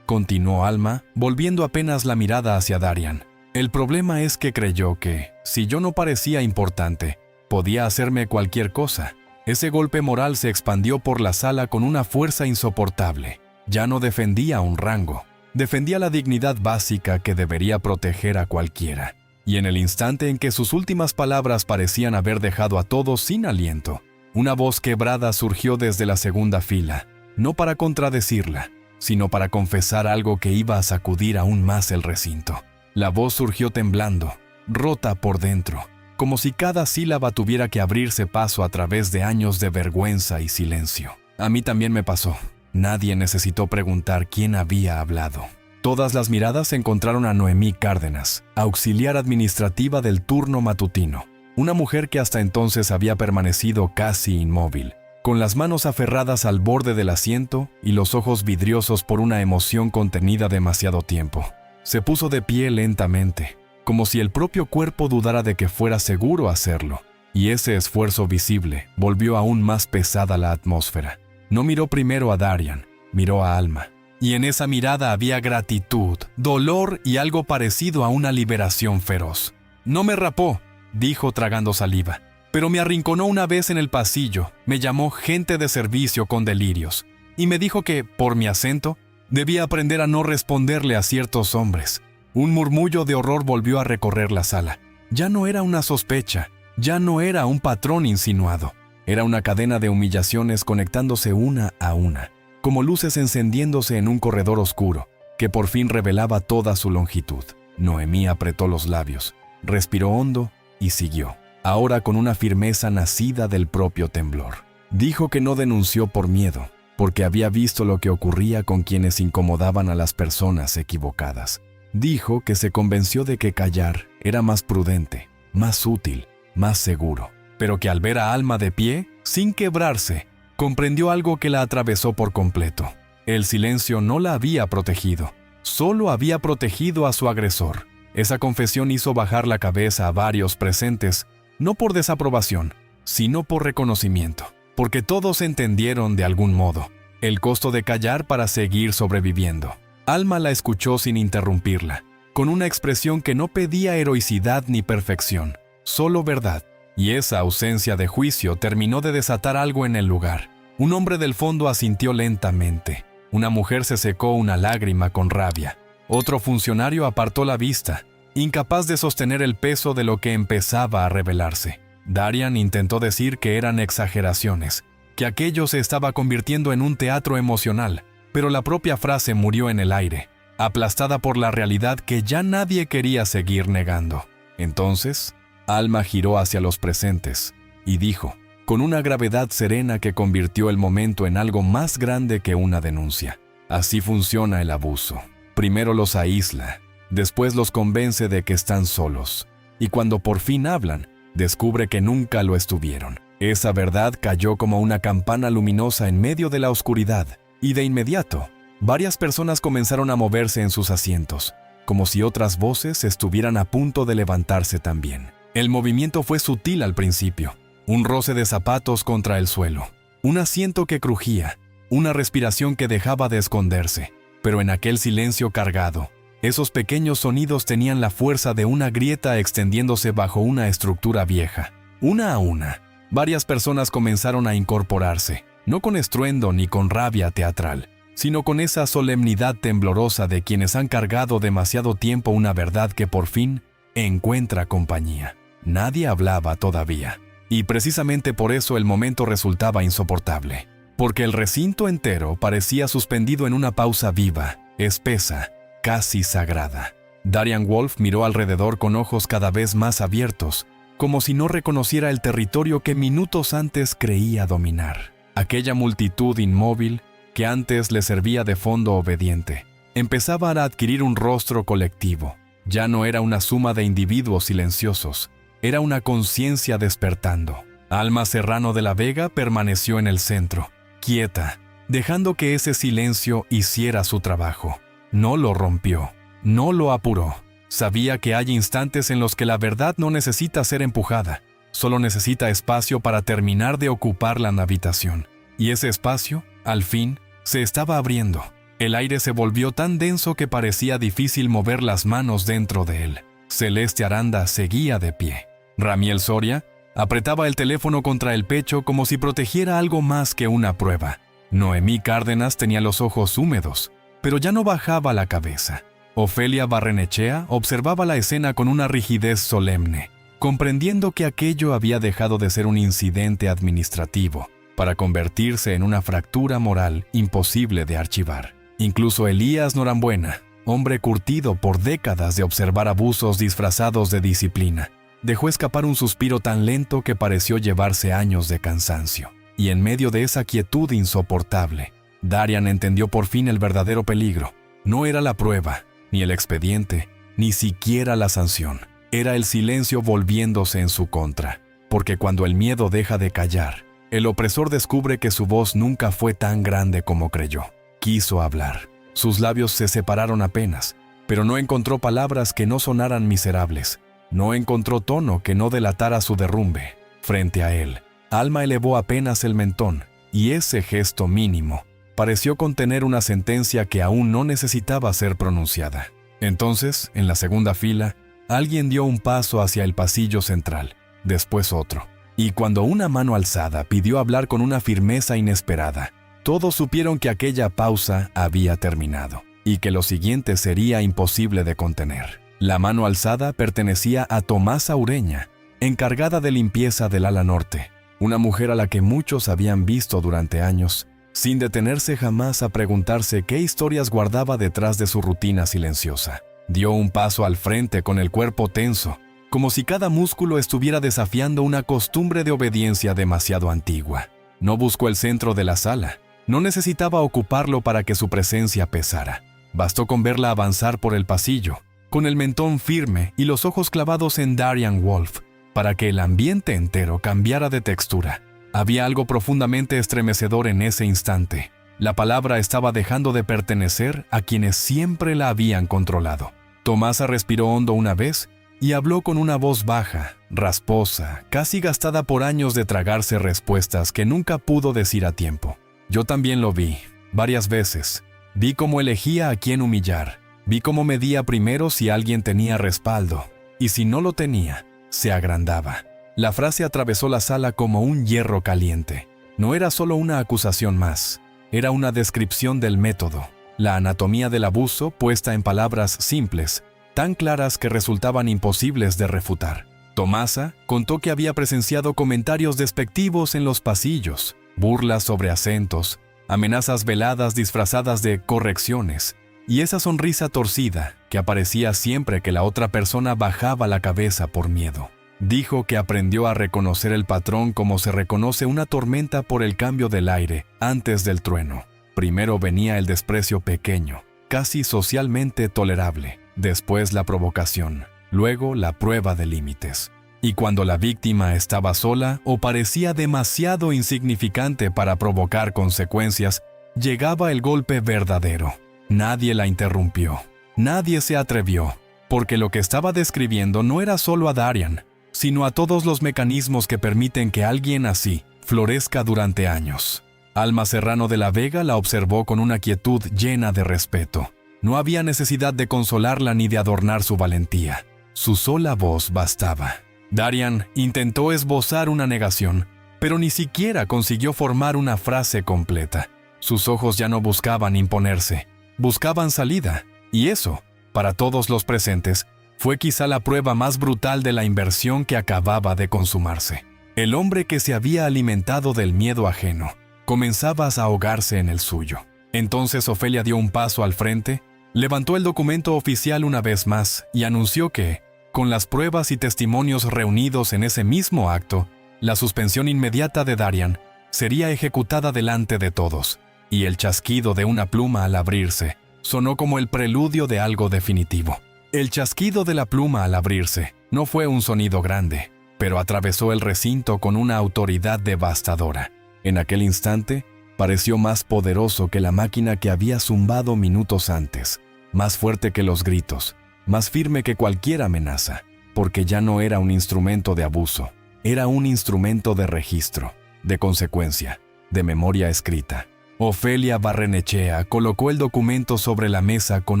continuó Alma, volviendo apenas la mirada hacia Darian. El problema es que creyó que, si yo no parecía importante, podía hacerme cualquier cosa. Ese golpe moral se expandió por la sala con una fuerza insoportable. Ya no defendía un rango, defendía la dignidad básica que debería proteger a cualquiera. Y en el instante en que sus últimas palabras parecían haber dejado a todos sin aliento, una voz quebrada surgió desde la segunda fila, no para contradecirla, sino para confesar algo que iba a sacudir aún más el recinto. La voz surgió temblando, rota por dentro, como si cada sílaba tuviera que abrirse paso a través de años de vergüenza y silencio. A mí también me pasó. Nadie necesitó preguntar quién había hablado. Todas las miradas se encontraron a Noemí Cárdenas, auxiliar administrativa del turno matutino, una mujer que hasta entonces había permanecido casi inmóvil, con las manos aferradas al borde del asiento y los ojos vidriosos por una emoción contenida demasiado tiempo. Se puso de pie lentamente, como si el propio cuerpo dudara de que fuera seguro hacerlo, y ese esfuerzo visible volvió aún más pesada la atmósfera. No miró primero a Darian, miró a Alma. Y en esa mirada había gratitud, dolor y algo parecido a una liberación feroz. «No me rapó», dijo tragando saliva, «pero me arrinconó una vez en el pasillo, me llamó gente de servicio con delirios, y me dijo que, por mi acento, debía aprender a no responderle a ciertos hombres». Un murmullo de horror volvió a recorrer la sala. Ya no era una sospecha, ya no era un patrón insinuado. Era una cadena de humillaciones conectándose una a una, como luces encendiéndose en un corredor oscuro, que por fin revelaba toda su longitud. Noemí apretó los labios, respiró hondo y siguió, ahora con una firmeza nacida del propio temblor. Dijo que no denunció por miedo, porque había visto lo que ocurría con quienes incomodaban a las personas equivocadas. Dijo que se convenció de que callar era más prudente, más útil, más seguro, pero que al ver a Alma de pie, sin quebrarse, comprendió algo que la atravesó por completo. El silencio no la había protegido, solo había protegido a su agresor. Esa confesión hizo bajar la cabeza a varios presentes, no por desaprobación, sino por reconocimiento, porque todos entendieron de algún modo el costo de callar para seguir sobreviviendo. Alma la escuchó sin interrumpirla, con una expresión que no pedía heroicidad ni perfección, solo verdad. Y esa ausencia de juicio terminó de desatar algo en el lugar. Un hombre del fondo asintió lentamente. Una mujer se secó una lágrima con rabia. Otro funcionario apartó la vista, incapaz de sostener el peso de lo que empezaba a revelarse. Darian intentó decir que eran exageraciones, que aquello se estaba convirtiendo en un teatro emocional, pero la propia frase murió en el aire, aplastada por la realidad que ya nadie quería seguir negando. Entonces, Alma giró hacia los presentes y dijo, con una gravedad serena que convirtió el momento en algo más grande que una denuncia: así funciona el abuso. Primero los aísla, después los convence de que están solos, y cuando por fin hablan, descubre que nunca lo estuvieron. Esa verdad cayó como una campana luminosa en medio de la oscuridad, y de inmediato, varias personas comenzaron a moverse en sus asientos, como si otras voces estuvieran a punto de levantarse también. El movimiento fue sutil al principio, un roce de zapatos contra el suelo, un asiento que crujía, una respiración que dejaba de esconderse, pero en aquel silencio cargado, esos pequeños sonidos tenían la fuerza de una grieta extendiéndose bajo una estructura vieja. Una a una, varias personas comenzaron a incorporarse, no con estruendo ni con rabia teatral, sino con esa solemnidad temblorosa de quienes han cargado demasiado tiempo una verdad que por fin encuentra compañía. Nadie hablaba todavía, y precisamente por eso el momento resultaba insoportable, porque el recinto entero parecía suspendido en una pausa viva, espesa, casi sagrada. Darian Wolf miró alrededor con ojos cada vez más abiertos, como si no reconociera el territorio que minutos antes creía dominar. Aquella multitud inmóvil, que antes le servía de fondo obediente, empezaba a adquirir un rostro colectivo. Ya no era una suma de individuos silenciosos, era una conciencia despertando. Alma Serrano de la Vega permaneció en el centro, quieta, dejando que ese silencio hiciera su trabajo. No lo rompió, no lo apuró. Sabía que hay instantes en los que la verdad no necesita ser empujada, solo necesita espacio para terminar de ocupar la habitación. Y ese espacio, al fin, se estaba abriendo. El aire se volvió tan denso que parecía difícil mover las manos dentro de él. Celeste Aranda seguía de pie. Ramiel Soria apretaba el teléfono contra el pecho como si protegiera algo más que una prueba. Noemí Cárdenas tenía los ojos húmedos, pero ya no bajaba la cabeza. Ofelia Barrenechea observaba la escena con una rigidez solemne, comprendiendo que aquello había dejado de ser un incidente administrativo para convertirse en una fractura moral imposible de archivar. Incluso Elías Norambuena, hombre curtido por décadas de observar abusos disfrazados de disciplina, dejó escapar un suspiro tan lento que pareció llevarse años de cansancio. Y en medio de esa quietud insoportable, Darian entendió por fin el verdadero peligro. No era la prueba, ni el expediente, ni siquiera la sanción. Era el silencio volviéndose en su contra. Porque cuando el miedo deja de callar, el opresor descubre que su voz nunca fue tan grande como creyó. Quiso hablar. Sus labios se separaron apenas, pero no encontró palabras que no sonaran miserables. No encontró tono que no delatara su derrumbe. Frente a él, Alma elevó apenas el mentón, y ese gesto mínimo pareció contener una sentencia que aún no necesitaba ser pronunciada. Entonces, en la segunda fila, alguien dio un paso hacia el pasillo central, después otro, y cuando una mano alzada pidió hablar con una firmeza inesperada, todos supieron que aquella pausa había terminado, y que lo siguiente sería imposible de contener. La mano alzada pertenecía a Tomasa Ureña, encargada de limpieza del ala norte, una mujer a la que muchos habían visto durante años, sin detenerse jamás a preguntarse qué historias guardaba detrás de su rutina silenciosa. Dio un paso al frente con el cuerpo tenso, como si cada músculo estuviera desafiando una costumbre de obediencia demasiado antigua. No buscó el centro de la sala, no necesitaba ocuparlo para que su presencia pesara. Bastó con verla avanzar por el pasillo, con el mentón firme y los ojos clavados en Darian Wolf, para que el ambiente entero cambiara de textura. Había algo profundamente estremecedor en ese instante. La palabra estaba dejando de pertenecer a quienes siempre la habían controlado. Tomasa respiró hondo una vez y habló con una voz baja, rasposa, casi gastada por años de tragarse respuestas que nunca pudo decir a tiempo. Yo también lo vi, varias veces. Vi cómo elegía a quién humillar. Vi cómo medía primero si alguien tenía respaldo, y si no lo tenía, se agrandaba. La frase atravesó la sala como un hierro caliente. No era solo una acusación más, era una descripción del método, la anatomía del abuso puesta en palabras simples, tan claras que resultaban imposibles de refutar. Tomasa contó que había presenciado comentarios despectivos en los pasillos, burlas sobre acentos, amenazas veladas disfrazadas de correcciones, y esa sonrisa torcida que aparecía siempre que la otra persona bajaba la cabeza por miedo. Dijo que aprendió a reconocer el patrón como se reconoce una tormenta por el cambio del aire antes del trueno. Primero venía el desprecio pequeño, casi socialmente tolerable, después la provocación, luego la prueba de límites. Y cuando la víctima estaba sola o parecía demasiado insignificante para provocar consecuencias, llegaba el golpe verdadero. Nadie la interrumpió, nadie se atrevió, porque lo que estaba describiendo no era solo a Darian, sino a todos los mecanismos que permiten que alguien así florezca durante años. Alma Serrano de la Vega la observó con una quietud llena de respeto. No había necesidad de consolarla ni de adornar su valentía. Su sola voz bastaba. Darian intentó esbozar una negación, pero ni siquiera consiguió formar una frase completa. Sus ojos ya no buscaban imponerse, buscaban salida, y eso, para todos los presentes, fue quizá la prueba más brutal de la inversión que acababa de consumarse. El hombre que se había alimentado del miedo ajeno comenzaba a ahogarse en el suyo. Entonces Ofelia dio un paso al frente, levantó el documento oficial una vez más y anunció que, con las pruebas y testimonios reunidos en ese mismo acto, la suspensión inmediata de Darian sería ejecutada delante de todos, y el chasquido de una pluma al abrirse sonó como el preludio de algo definitivo. El chasquido de la pluma al abrirse no fue un sonido grande, pero atravesó el recinto con una autoridad devastadora. En aquel instante, pareció más poderoso que la máquina que había zumbado minutos antes, más fuerte que los gritos, más firme que cualquier amenaza, porque ya no era un instrumento de abuso, era un instrumento de registro, de consecuencia, de memoria escrita. Ofelia Barrenechea colocó el documento sobre la mesa con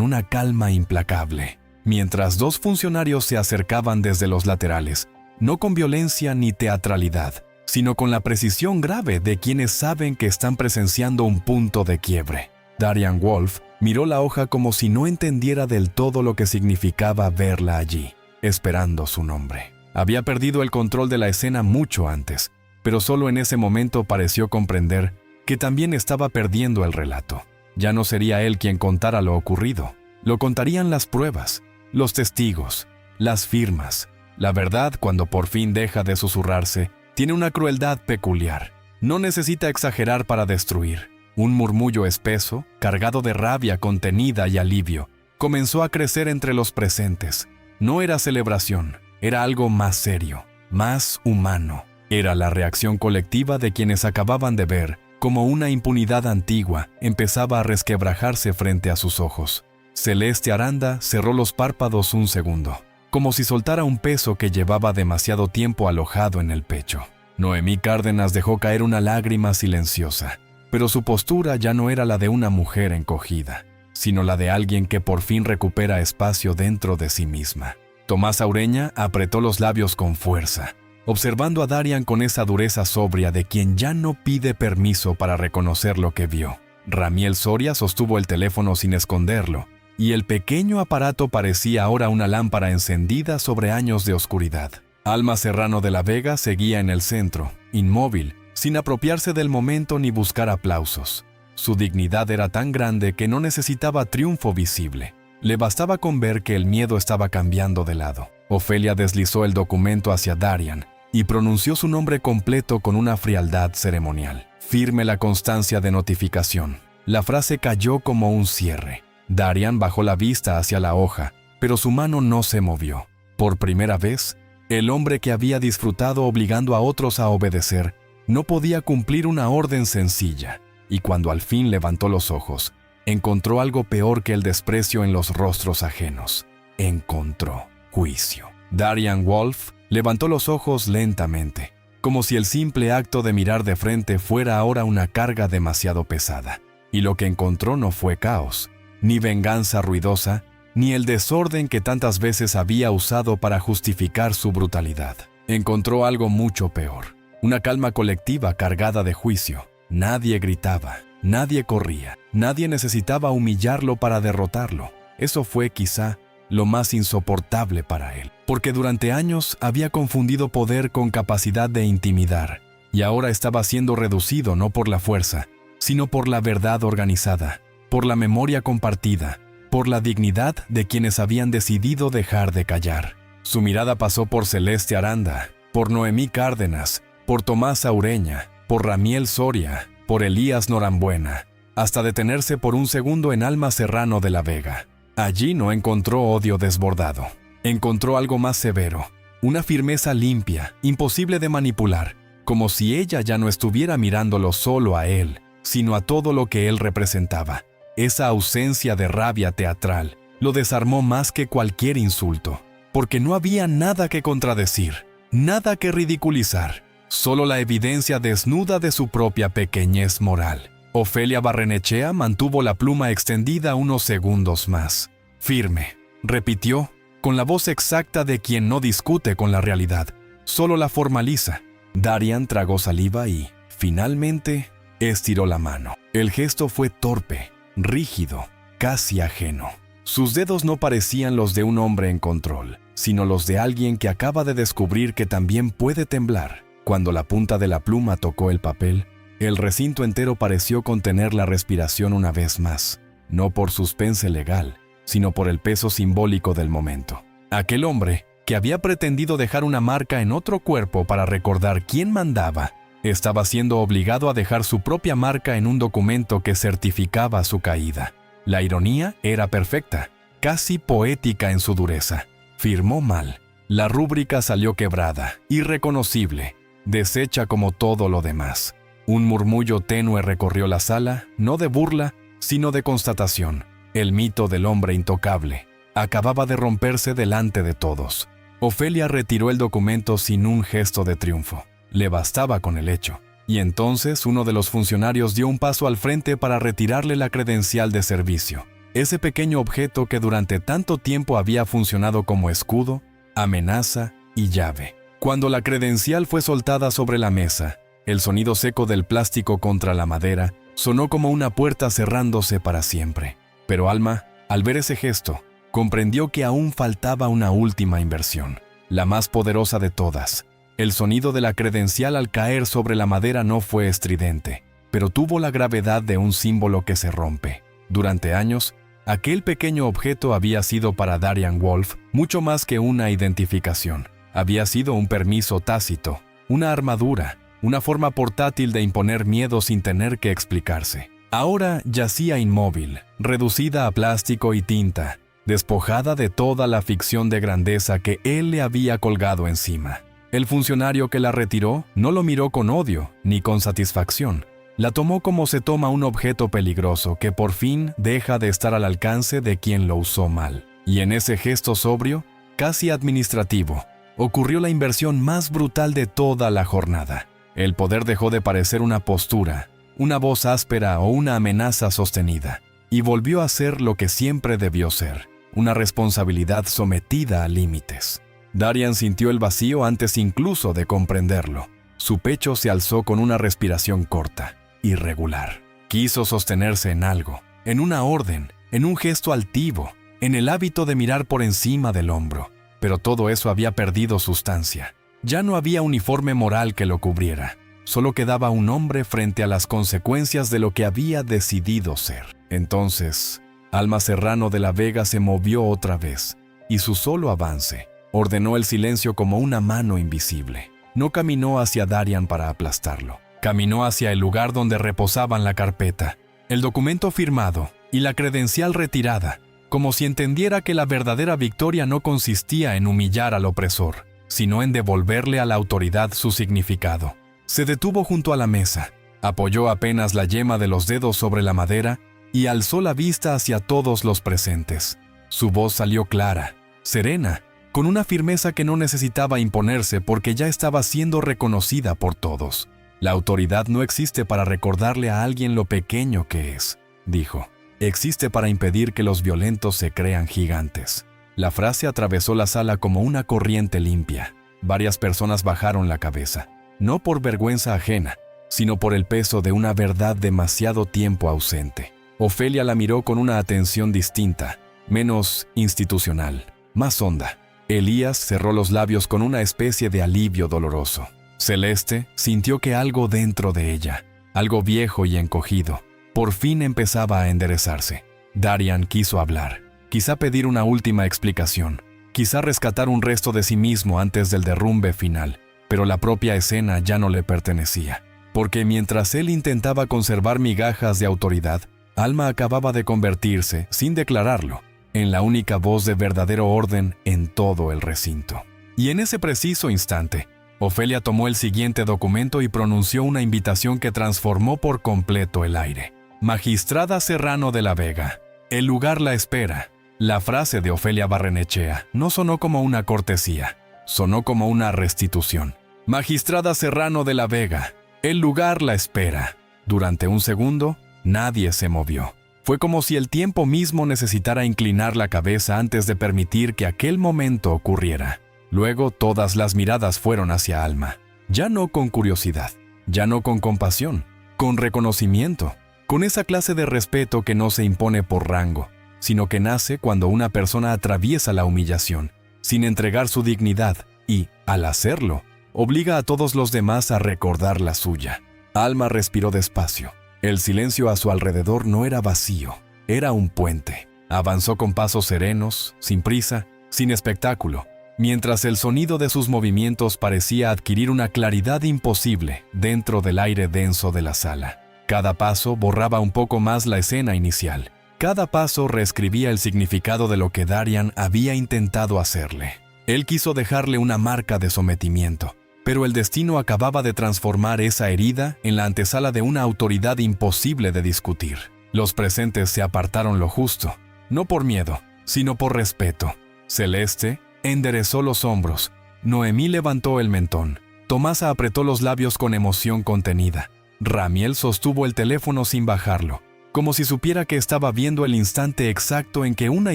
una calma implacable. mientras dos funcionarios se acercaban desde los laterales, no con violencia ni teatralidad, sino con la precisión grave de quienes saben que están presenciando un punto de quiebre. Darian Wolf miró la hoja como si no entendiera del todo lo que significaba verla allí, esperando su nombre. Había perdido el control de la escena mucho antes, pero solo en ese momento pareció comprender que también estaba perdiendo el relato. Ya no sería él quien contara lo ocurrido, lo contarían las pruebas, los testigos, las firmas. La verdad, cuando por fin deja de susurrarse, tiene una crueldad peculiar. No necesita exagerar para destruir. Un murmullo espeso, cargado de rabia contenida y alivio, comenzó a crecer entre los presentes. No era celebración, era algo más serio, más humano. Era la reacción colectiva de quienes acababan de ver cómo una impunidad antigua empezaba a resquebrajarse frente a sus ojos. Celeste Aranda cerró los párpados un segundo, como si soltara un peso que llevaba demasiado tiempo alojado en el pecho. Noemí Cárdenas dejó caer una lágrima silenciosa, pero su postura ya no era la de una mujer encogida, sino la de alguien que por fin recupera espacio dentro de sí misma. Tomás Aureña apretó los labios con fuerza, observando a Darian con esa dureza sobria de quien ya no pide permiso para reconocer lo que vio. Ramiel Soria sostuvo el teléfono sin esconderlo, y el pequeño aparato parecía ahora una lámpara encendida sobre años de oscuridad. Alma Serrano de la Vega seguía en el centro, inmóvil, sin apropiarse del momento ni buscar aplausos. Su dignidad era tan grande que no necesitaba triunfo visible. Le bastaba con ver que el miedo estaba cambiando de lado. Ofelia deslizó el documento hacia Darian y pronunció su nombre completo con una frialdad ceremonial. Firme la constancia de notificación. La frase cayó como un cierre. Darian bajó la vista hacia la hoja, pero su mano no se movió. Por primera vez, el hombre que había disfrutado obligando a otros a obedecer no podía cumplir una orden sencilla, y cuando al fin levantó los ojos, encontró algo peor que el desprecio en los rostros ajenos. Encontró juicio. Darian Wolf levantó los ojos lentamente, como si el simple acto de mirar de frente fuera ahora una carga demasiado pesada. Y lo que encontró no fue caos, ni venganza ruidosa, ni el desorden que tantas veces había usado para justificar su brutalidad. Encontró algo mucho peor, una calma colectiva cargada de juicio. Nadie gritaba, nadie corría, nadie necesitaba humillarlo para derrotarlo. Eso fue quizá lo más insoportable para él, porque durante años había confundido poder con capacidad de intimidar, y ahora estaba siendo reducido no por la fuerza, sino por la verdad organizada, por la memoria compartida, por la dignidad de quienes habían decidido dejar de callar. Su mirada pasó por Celeste Aranda, por Noemí Cárdenas, por Tomás Aureña, por Ramiel Soria, por Elías Norambuena, hasta detenerse por un segundo en Alma Serrano de la Vega. Allí no encontró odio desbordado. Encontró algo más severo, una firmeza limpia, imposible de manipular, como si ella ya no estuviera mirándolo solo a él, sino a todo lo que él representaba. Esa ausencia de rabia teatral lo desarmó más que cualquier insulto, porque no había nada que contradecir, nada que ridiculizar, solo la evidencia desnuda de su propia pequeñez moral. Ofelia Barrenechea mantuvo la pluma extendida unos segundos más. Firme, repitió, con la voz exacta de quien no discute con la realidad, solo la formaliza. Darian tragó saliva y, finalmente, estiró la mano. El gesto fue torpe, rígido, casi ajeno. Sus dedos no parecían los de un hombre en control, sino los de alguien que acaba de descubrir que también puede temblar. Cuando la punta de la pluma tocó el papel, el recinto entero pareció contener la respiración una vez más, no por suspense legal, sino por el peso simbólico del momento. Aquel hombre, que había pretendido dejar una marca en otro cuerpo para recordar quién mandaba, estaba siendo obligado a dejar su propia marca en un documento que certificaba su caída. La ironía era perfecta, casi poética en su dureza. Firmó mal. La rúbrica salió quebrada, irreconocible, deshecha como todo lo demás. Un murmullo tenue recorrió la sala, no de burla, sino de constatación. El mito del hombre intocable acababa de romperse delante de todos. Ofelia retiró el documento sin un gesto de triunfo. Le bastaba con el hecho. Y entonces uno de los funcionarios dio un paso al frente para retirarle la credencial de servicio. ese pequeño objeto que durante tanto tiempo había funcionado como escudo, amenaza y llave. Cuando la credencial fue soltada sobre la mesa, el sonido seco del plástico contra la madera sonó como una puerta cerrándose para siempre. Pero Alma, al ver ese gesto, comprendió que aún faltaba una última inversión, la más poderosa de todas. El sonido de la credencial al caer sobre la madera no fue estridente, pero tuvo la gravedad de un símbolo que se rompe. Durante años, aquel pequeño objeto había sido para Darian Wolf mucho más que una identificación. Había sido un permiso tácito, una armadura, una forma portátil de imponer miedo sin tener que explicarse. Ahora yacía inmóvil, reducida a plástico y tinta, despojada de toda la ficción de grandeza que él le había colgado encima. El funcionario que la retiró no lo miró con odio ni con satisfacción. La tomó como se toma un objeto peligroso que por fin deja de estar al alcance de quien lo usó mal. Y en ese gesto sobrio, casi administrativo, ocurrió la inversión más brutal de toda la jornada. El poder dejó de parecer una postura, una voz áspera o una amenaza sostenida, y volvió a ser lo que siempre debió ser, una responsabilidad sometida a límites. Darian sintió el vacío antes incluso de comprenderlo. Su pecho se alzó con una respiración corta, irregular. Quiso sostenerse en algo, en una orden, en un gesto altivo, en el hábito de mirar por encima del hombro. Pero todo eso había perdido sustancia. Ya no había uniforme moral que lo cubriera. Solo quedaba un hombre frente a las consecuencias de lo que había decidido ser. Entonces, Alma Serrano de la Vega se movió otra vez, y su solo avance ordenó el silencio como una mano invisible. No caminó hacia Darian para aplastarlo. Caminó hacia el lugar donde reposaban la carpeta, el documento firmado y la credencial retirada, como si entendiera que la verdadera victoria no consistía en humillar al opresor, sino en devolverle a la autoridad su significado. Se detuvo junto a la mesa, apoyó apenas la yema de los dedos sobre la madera y alzó la vista hacia todos los presentes. Su voz salió clara, serena, con una firmeza que no necesitaba imponerse porque ya estaba siendo reconocida por todos. La autoridad no existe para recordarle a alguien lo pequeño que es, dijo. Existe para impedir que los violentos se crean gigantes. La frase atravesó la sala como una corriente limpia. Varias personas bajaron la cabeza, no por vergüenza ajena, sino por el peso de una verdad demasiado tiempo ausente. Ofelia la miró con una atención distinta, menos institucional, más honda. Elías cerró los labios con una especie de alivio doloroso. Celeste sintió que algo dentro de ella, algo viejo y encogido, por fin empezaba a enderezarse. Darian quiso hablar, quizá pedir una última explicación, quizá rescatar un resto de sí mismo antes del derrumbe final, pero la propia escena ya no le pertenecía, porque mientras él intentaba conservar migajas de autoridad, Alma acababa de convertirse, sin declararlo, en la única voz de verdadero orden en todo el recinto. Y en ese preciso instante, Ofelia tomó el siguiente documento y pronunció una invitación que transformó por completo el aire. Magistrada Serrano de la Vega, el lugar la espera. La frase de Ofelia Barrenechea no sonó como una cortesía, sonó como una restitución. Magistrada Serrano de la Vega, el lugar la espera. Durante un segundo, nadie se movió. Fue como si el tiempo mismo necesitara inclinar la cabeza antes de permitir que aquel momento ocurriera. Luego todas las miradas fueron hacia Alma, ya no con curiosidad, ya no con compasión, con reconocimiento, con esa clase de respeto que no se impone por rango, sino que nace cuando una persona atraviesa la humillación, sin entregar su dignidad y, al hacerlo, obliga a todos los demás a recordar la suya. Alma respiró despacio. El silencio a su alrededor no era vacío, era un puente. Avanzó con pasos serenos, sin prisa, sin espectáculo, mientras el sonido de sus movimientos parecía adquirir una claridad imposible dentro del aire denso de la sala. Cada paso borraba un poco más la escena inicial. Cada paso reescribía el significado de lo que Darian había intentado hacerle. Él quiso dejarle una marca de sometimiento, pero el destino acababa de transformar esa herida en la antesala de una autoridad imposible de discutir. Los presentes se apartaron lo justo, no por miedo, sino por respeto. Celeste enderezó los hombros, Noemí levantó el mentón, Tomasa apretó los labios con emoción contenida, Ramiel sostuvo el teléfono sin bajarlo, como si supiera que estaba viendo el instante exacto en que una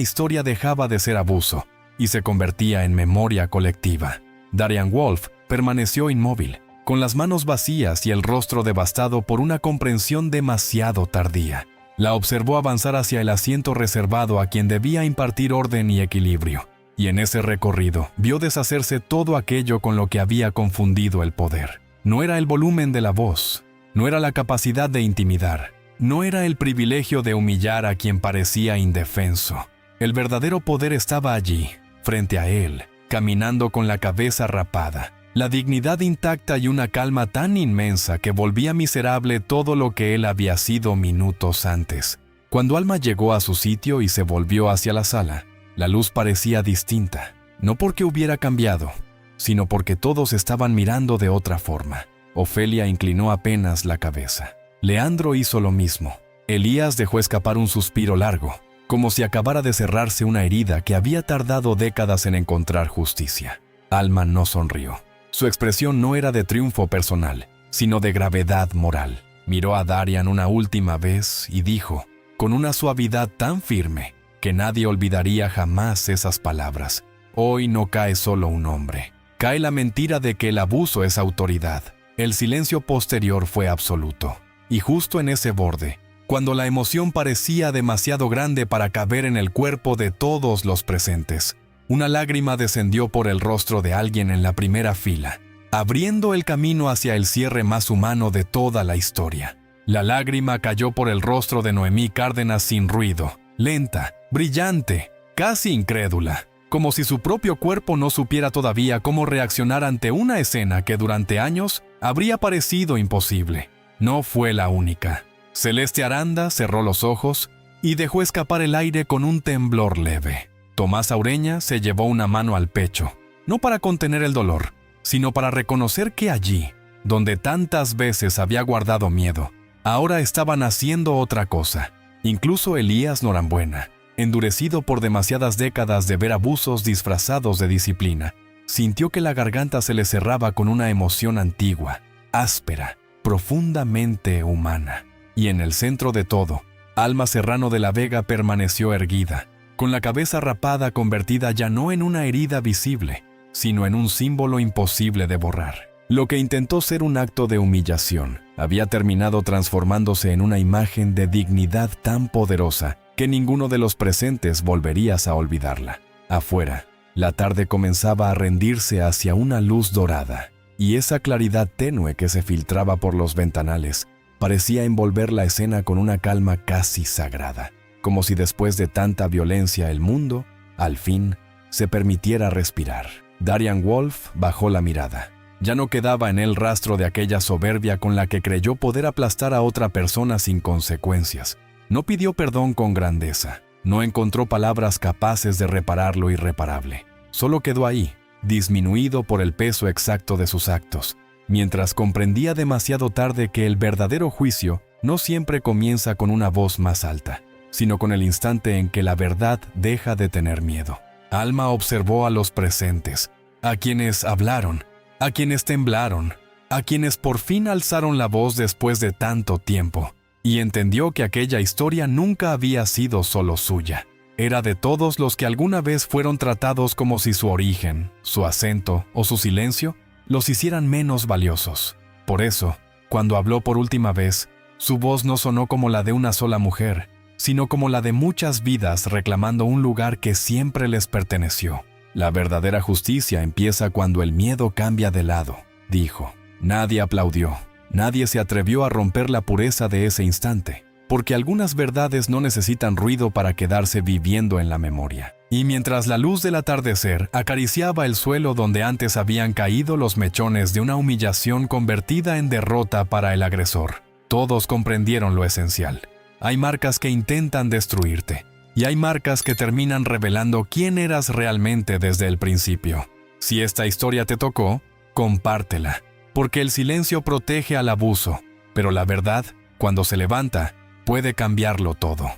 historia dejaba de ser abuso y se convertía en memoria colectiva. Darian Wolf permaneció inmóvil, con las manos vacías y el rostro devastado por una comprensión demasiado tardía. La observó avanzar hacia el asiento reservado a quien debía impartir orden y equilibrio, y en ese recorrido vio deshacerse todo aquello con lo que había confundido el poder. No era el volumen de la voz, no era la capacidad de intimidar, no era el privilegio de humillar a quien parecía indefenso. El verdadero poder estaba allí, frente a él, caminando con la cabeza rapada, la dignidad intacta y una calma tan inmensa que volvía miserable todo lo que él había sido minutos antes. Cuando Alma llegó a su sitio y se volvió hacia la sala, la luz parecía distinta, no porque hubiera cambiado, sino porque todos estaban mirando de otra forma. Ofelia inclinó apenas la cabeza. Leandro hizo lo mismo. Elías dejó escapar un suspiro largo, como si acabara de cerrarse una herida que había tardado décadas en encontrar justicia. Alma no sonrió. Su expresión no era de triunfo personal, sino de gravedad moral. Miró a Darian una última vez y dijo, con una suavidad tan firme, que nadie olvidaría jamás esas palabras: hoy no cae solo un hombre. Cae la mentira de que el abuso es autoridad. El silencio posterior fue absoluto. Y justo en ese borde, cuando la emoción parecía demasiado grande para caber en el cuerpo de todos los presentes, una lágrima descendió por el rostro de alguien en la primera fila, abriendo el camino hacia el cierre más humano de toda la historia. La lágrima cayó por el rostro de Noemí Cárdenas sin ruido, lenta, brillante, casi incrédula, como si su propio cuerpo no supiera todavía cómo reaccionar ante una escena que durante años habría parecido imposible. No fue la única. Celeste Aranda cerró los ojos y dejó escapar el aire con un temblor leve. Tomás Aureña se llevó una mano al pecho, no para contener el dolor, sino para reconocer que allí, donde tantas veces había guardado miedo, ahora estaban haciendo otra cosa. Incluso Elías Norambuena, endurecido por demasiadas décadas de ver abusos disfrazados de disciplina, sintió que la garganta se le cerraba con una emoción antigua, áspera, profundamente humana. Y en el centro de todo, Alma Serrano de la Vega permaneció erguida, con la cabeza rapada convertida ya no en una herida visible, sino en un símbolo imposible de borrar. Lo que intentó ser un acto de humillación había terminado transformándose en una imagen de dignidad tan poderosa que ninguno de los presentes volvería a olvidarla. Afuera, la tarde comenzaba a rendirse hacia una luz dorada, y esa claridad tenue que se filtraba por los ventanales parecía envolver la escena con una calma casi sagrada, como si después de tanta violencia el mundo, al fin, se permitiera respirar. Darian Wolf bajó la mirada. Ya no quedaba en él rastro de aquella soberbia con la que creyó poder aplastar a otra persona sin consecuencias. No pidió perdón con grandeza, no encontró palabras capaces de reparar lo irreparable. Solo quedó ahí, disminuido por el peso exacto de sus actos, mientras comprendía demasiado tarde que el verdadero juicio no siempre comienza con una voz más alta, sino con el instante en que la verdad deja de tener miedo. Alma observó a los presentes, a quienes hablaron, a quienes temblaron, a quienes por fin alzaron la voz después de tanto tiempo, y entendió que aquella historia nunca había sido solo suya. Era de todos los que alguna vez fueron tratados como si su origen, su acento o su silencio los hicieran menos valiosos. Por eso, cuando habló por última vez, su voz no sonó como la de una sola mujer, sino como la de muchas vidas reclamando un lugar que siempre les perteneció. La verdadera justicia empieza cuando el miedo cambia de lado, dijo. Nadie aplaudió, nadie se atrevió a romper la pureza de ese instante, porque algunas verdades no necesitan ruido para quedarse viviendo en la memoria. Y mientras la luz del atardecer acariciaba el suelo donde antes habían caído los mechones de una humillación convertida en derrota para el agresor, todos comprendieron lo esencial. Hay marcas que intentan destruirte, y hay marcas que terminan revelando quién eras realmente desde el principio. Si esta historia te tocó, compártela, porque el silencio protege al abuso, pero la verdad, cuando se levanta, puede cambiarlo todo.